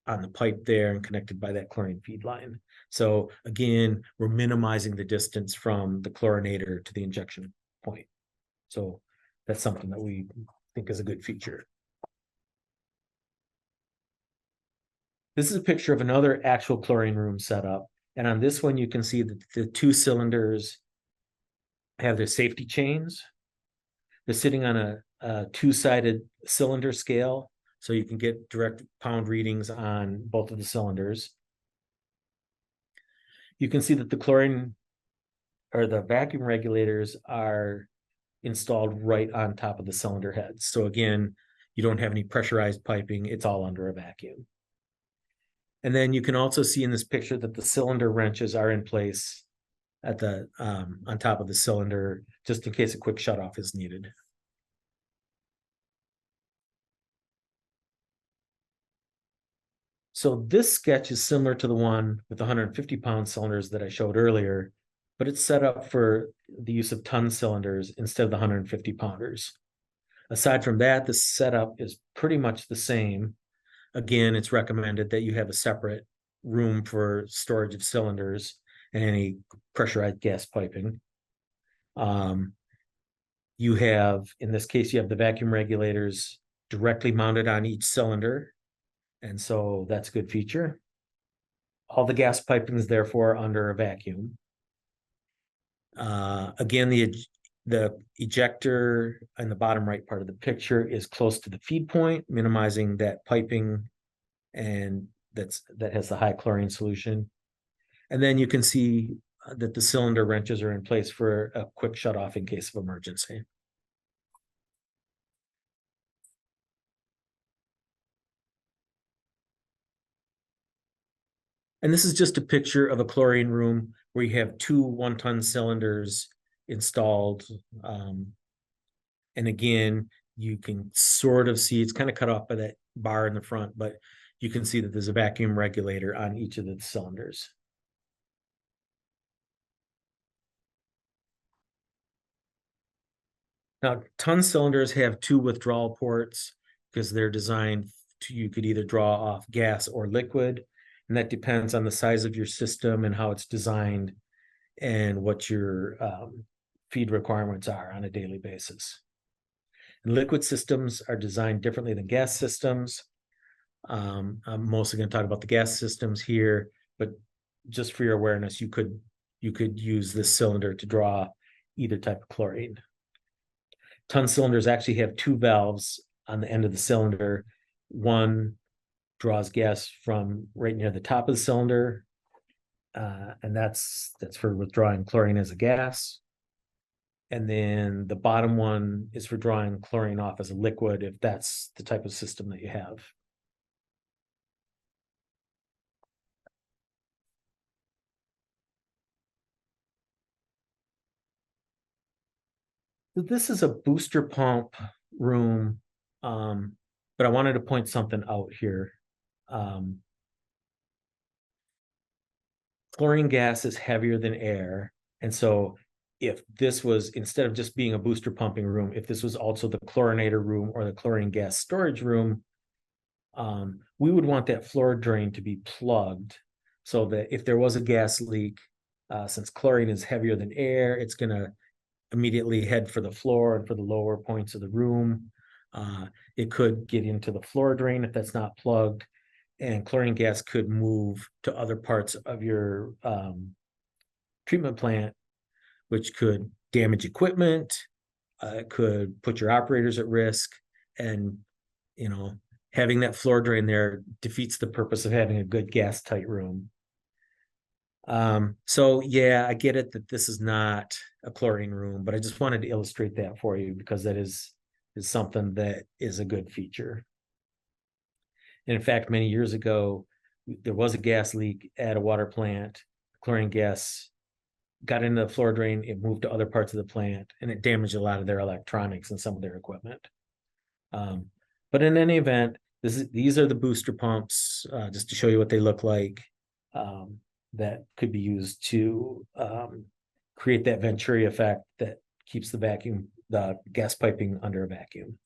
on the pipe there and connected by that chlorine feed line. So again, we're minimizing the distance from the chlorinator to the injection point. So that's something that we think is a good feature. This is a picture of another actual chlorine room setup. And on this one, you can see that the two cylinders have their safety chains. They're sitting on a two-sided cylinder scale, so you can get direct pound readings on both of the cylinders. You can see that the chlorine or the vacuum regulators are installed right on top of the cylinder heads. So again, you don't have any pressurized piping. It's all under a vacuum. And then you can also see in this picture that the cylinder wrenches are in place at the on top of the cylinder, just in case a quick shutoff is needed. So this sketch is similar to the one with the 150-pound cylinders that I showed earlier, but it's set up for the use of ton cylinders instead of the 150-pounders. Aside from that, the setup is pretty much the same. Again, it's recommended that you have a separate room for storage of cylinders and any pressurized gas piping. You have, in this case, you have the vacuum regulators directly mounted on each cylinder. And so that's a good feature. All the gas piping is therefore under a vacuum. Again, the ejector in the bottom right part of the picture is close to the feed point, minimizing that piping, and that has the high chlorine solution. And then you can see that the cylinder wrenches are in place for a quick shutoff in case of emergency. And this is just a picture of a chlorine room where you have two 1-ton cylinders installed. And again, you can sort of see, it's kind of cut off by that bar in the front, but you can see that there's a vacuum regulator on each of the cylinders. Now, ton cylinders have two withdrawal ports because they're designed to, you could either draw off gas or liquid, and that depends on the size of your system and how it's designed and what your feed requirements are on a daily basis. And liquid systems are designed differently than gas systems. I'm mostly going to talk about the gas systems here, but just for your awareness, you could use this cylinder to draw either type of chlorine. Ton cylinders actually have two valves on the end of the cylinder. One draws gas from right near the top of the cylinder, and that's for withdrawing chlorine as a gas. And then the bottom one is for drawing chlorine off as a liquid, if that's the type of system that you have. So this is a booster pump room, but I wanted to point something out here. Chlorine gas is heavier than air, and so if this was, instead of just being a booster pumping room, if this was also the chlorinator room or the chlorine gas storage room, we would want that floor drain to be plugged so that if there was a gas leak, since chlorine is heavier than air, it's going to immediately head for the floor and for the lower points of the room. It could get into the floor drain if that's not plugged, and chlorine gas could move to other parts of your treatment plant, which could damage equipment. It could put your operators at risk, and having that floor drain there defeats the purpose of having a good gas tight room. So yeah, I get it that this is not a chlorine room, but I just wanted to illustrate that for you because that is something that is a good feature. And in fact, many years ago, there was a gas leak at a water plant. Chlorine gas got into the floor drain, it moved to other parts of the plant, and it damaged a lot of their electronics and some of their equipment. But in any event, these are the booster pumps, just to show you what they look like, that could be used to create that Venturi effect that keeps the gas piping under a vacuum.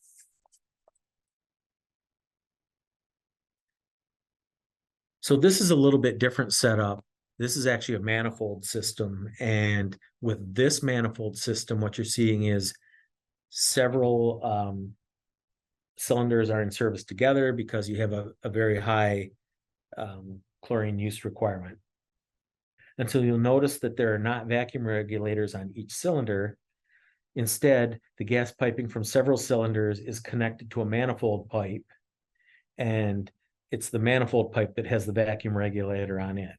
So this is a little bit different setup. This is actually a manifold system. And with this manifold system, what you're seeing is several cylinders are in service together because you have a very high chlorine use requirement. And so you'll notice that there are not vacuum regulators on each cylinder. Instead, the gas piping from several cylinders is connected to a manifold pipe, and it's the manifold pipe that has the vacuum regulator on it.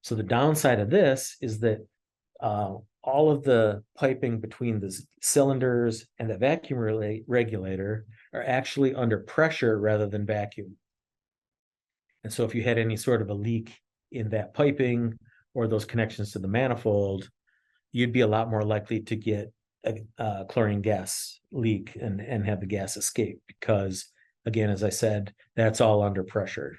So the downside of this is that all of the piping between the cylinders and the vacuum regulator are actually under pressure rather than vacuum. And so if you had any sort of a leak in that piping or those connections to the manifold, you'd be a lot more likely to get a chlorine gas leak and have the gas escape because, again, as I said, that's all under pressure.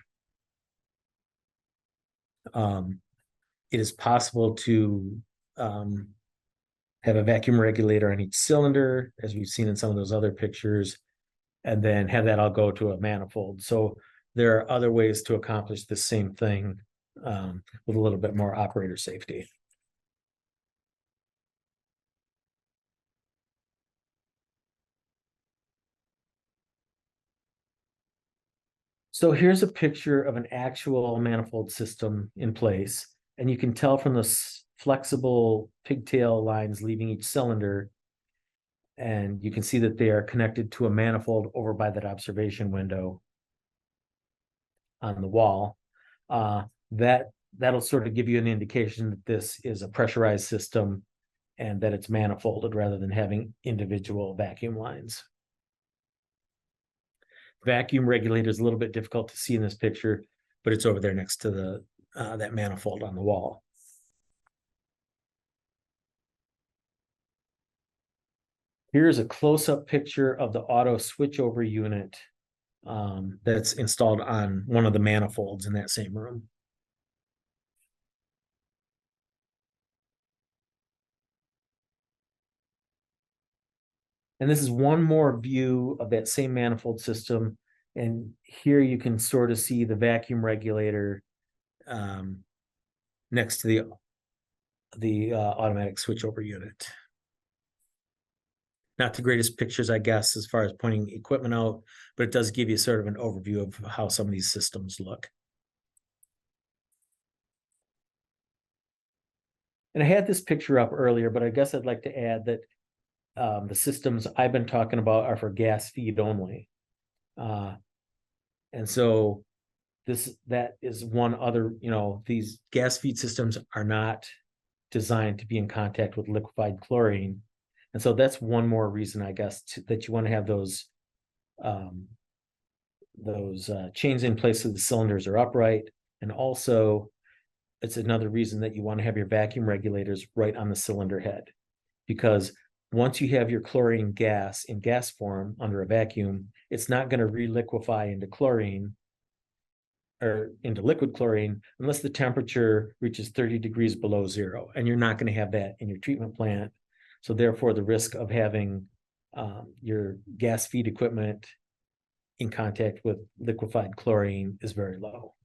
It is possible to have a vacuum regulator on each cylinder, as we've seen in some of those other pictures, and then have that all go to a manifold. So there are other ways to accomplish the same thing with a little bit more operator safety. So here's a picture of an actual manifold system in place, and you can tell from the flexible pigtail lines leaving each cylinder, and you can see that they are connected to a manifold over by that observation window on the wall. That'll sort of give you an indication that this is a pressurized system and that it's manifolded rather than having individual vacuum lines. Vacuum regulator is a little bit difficult to see in this picture, but it's over there next to the that manifold on the wall. Here's a close-up picture of the auto switchover unit that's installed on one of the manifolds in that same room. And this is one more view of that same manifold system. And here you can sort of see the vacuum regulator next to the automatic switchover unit. Not the greatest pictures, I guess, as far as pointing equipment out, but it does give you sort of an overview of how some of these systems look. And I had this picture up earlier, but I guess I'd like to add that the systems I've been talking about are for gas feed only. And so that is one other, these gas feed systems are not designed to be in contact with liquefied chlorine. And so that's one more reason, I guess, that you want to have those chains in place so the cylinders are upright. And also, it's another reason that you want to have your vacuum regulators right on the cylinder head, because once you have your chlorine gas in gas form under a vacuum, it's not going to re-liquefy into chlorine or into liquid chlorine unless the temperature reaches 30 degrees below zero. And you're not going to have that in your treatment plant. So therefore, the risk of having your gas feed equipment in contact with liquefied chlorine is very low.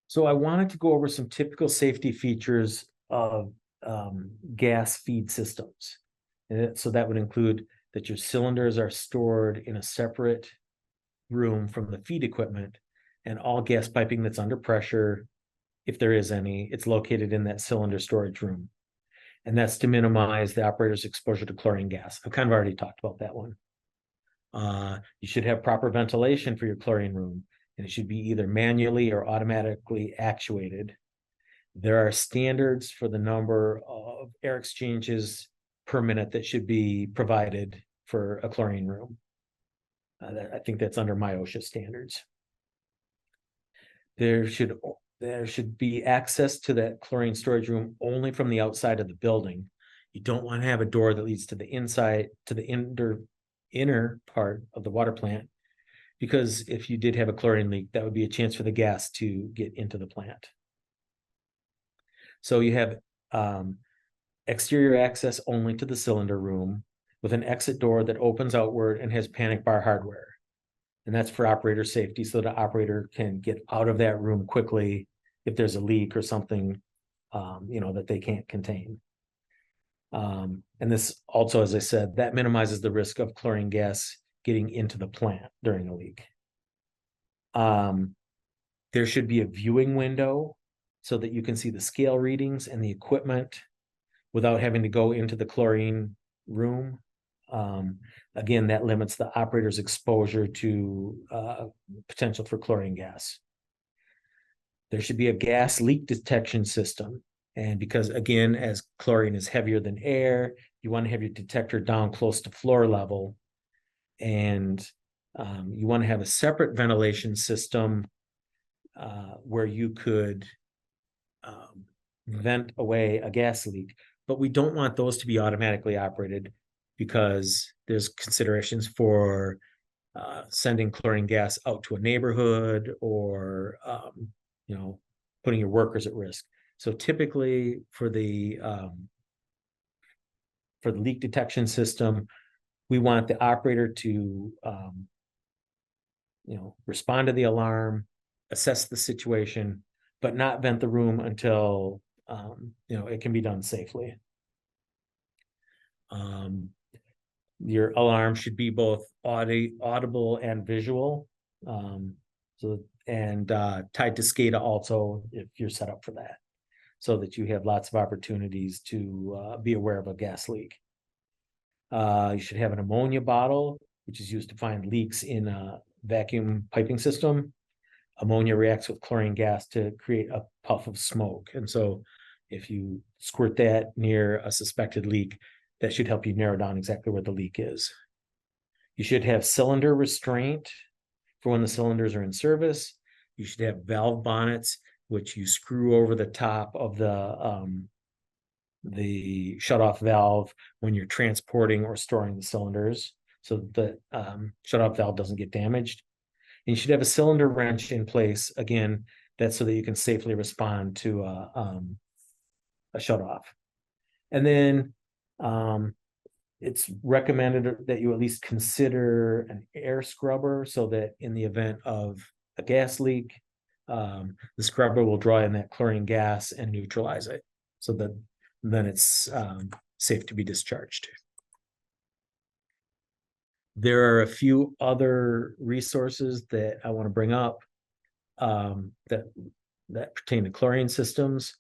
So I wanted to go over some typical safety features of gas feed systems. So that would include that your cylinders are stored in a separate room from the feed equipment, and all gas piping that's under pressure, if there is any, it's located in that cylinder storage room. And that's to minimize the operator's exposure to chlorine gas. I've kind of already talked about that one. You should have proper ventilation for your chlorine room, and it should be either manually or automatically actuated. There are standards for the number of air exchanges per minute that should be provided for a chlorine room. I think that's under my OSHA standards. There should be access to that chlorine storage room only from the outside of the building. You don't want to have a door that leads to the inside, to the inner part of the water plant, because if you did have a chlorine leak, that would be a chance for the gas to get into the plant. So you have exterior access only to the cylinder room with an exit door that opens outward and has panic bar hardware. And that's for operator safety, so the operator can get out of that room quickly if there's a leak or something, that they can't contain. And this also, as I said, that minimizes the risk of chlorine gas getting into the plant during a leak. There should be a viewing window so that you can see the scale readings and the equipment without having to go into the chlorine room. Again, that limits the operator's exposure to potential for chlorine gas. There should be a gas leak detection system. And because, again, as chlorine is heavier than air, you want to have your detector down close to floor level. And you want to have a separate ventilation system where you could vent away a gas leak. But we don't want those to be automatically operated, because there's considerations for sending chlorine gas out to a neighborhood, or putting your workers at risk. So typically for the leak detection system, we want the operator to respond to the alarm, assess the situation, but not vent the room until it can be done safely. Your alarm should be both audible and visual. Tied to SCADA also, if you're set up for that, so that you have lots of opportunities to be aware of a gas leak. You should have an ammonia bottle, which is used to find leaks in a vacuum piping system. Ammonia reacts with chlorine gas to create a puff of smoke. And so if you squirt that near a suspected leak, that should help you narrow down exactly where the leak is. You should have cylinder restraint for when the cylinders are in service. You should have valve bonnets, which you screw over the top of the shutoff valve when you're transporting or storing the cylinders, so that the shutoff valve doesn't get damaged. And you should have a cylinder wrench in place, again, that's so that you can safely respond to a shutoff. And then it's recommended that you at least consider an air scrubber, so that in the event of a gas leak, the scrubber will draw in that chlorine gas and neutralize it, so that then it's safe to be discharged. There are a few other resources that I want to bring up that pertain to chlorine systems.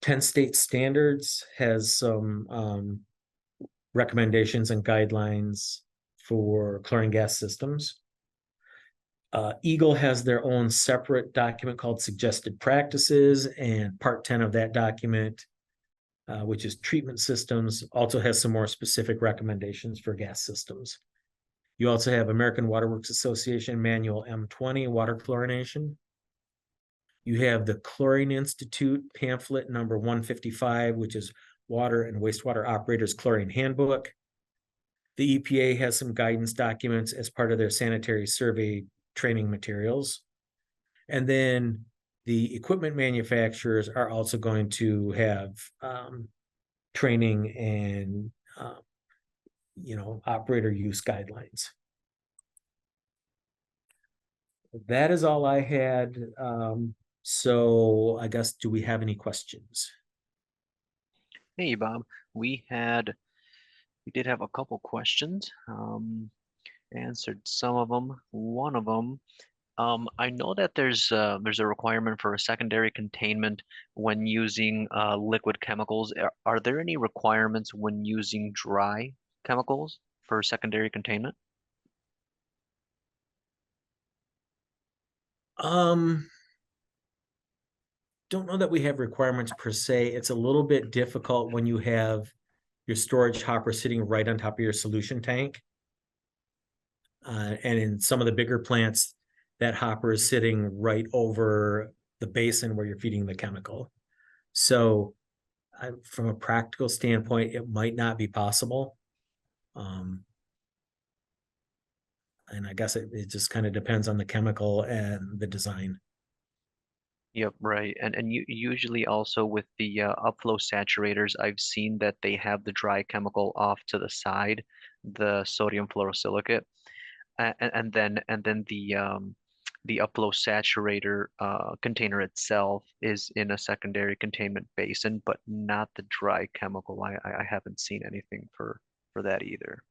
10 state standards has some recommendations and guidelines for chlorine gas systems. Eagle has their own separate document called Suggested Practices, and Part 10 of that document, which is treatment systems, also has some more specific recommendations for gas systems. You also have American Water Works Association Manual M20, water chlorination. You have the Chlorine Institute pamphlet number 155, which is Water and Wastewater Operators Chlorine Handbook. The EPA has some guidance documents as part of their sanitary survey training materials. And then the equipment manufacturers are also going to have training and operator use guidelines. That is all I had So I guess, do we have any questions? Hey, Bob, we did have a couple questions. Answered some of them. One of them, I know that there's a requirement for a secondary containment when using liquid chemicals. Are there any requirements when using dry chemicals for secondary containment? Don't know that we have requirements per se. It's a little bit difficult when you have your storage hopper sitting right on top of your solution tank. And in some of the bigger plants, that hopper is sitting right over the basin where you're feeding the chemical. So from a practical standpoint, it might not be possible. And I guess it just kind of depends on the chemical and the design. Yep, right. And you usually also with the upflow saturators, I've seen that they have the dry chemical off to the side, the sodium fluorosilicate, and then the upflow saturator container itself is in a secondary containment basin, but not the dry chemical. I haven't seen anything for that either.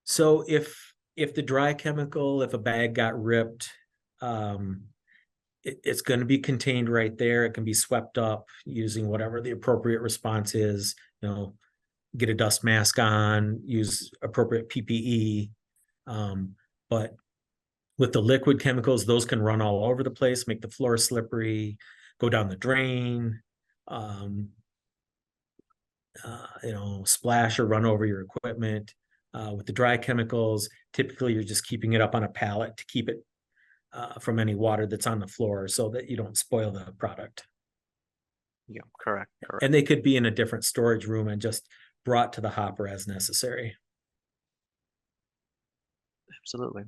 So if the dry chemical, if a bag got ripped, it's going to be contained right there. It can be swept up using whatever the appropriate response is. Get a dust mask on, use appropriate PPE. But with the liquid chemicals, those can run all over the place, make the floor slippery, go down the drain, splash or run over your equipment. With the dry chemicals, typically you're just keeping it up on a pallet to keep it from any water that's on the floor so that you don't spoil the product. Yeah, correct. And they could be in a different storage room and just brought to the hopper as necessary. Absolutely.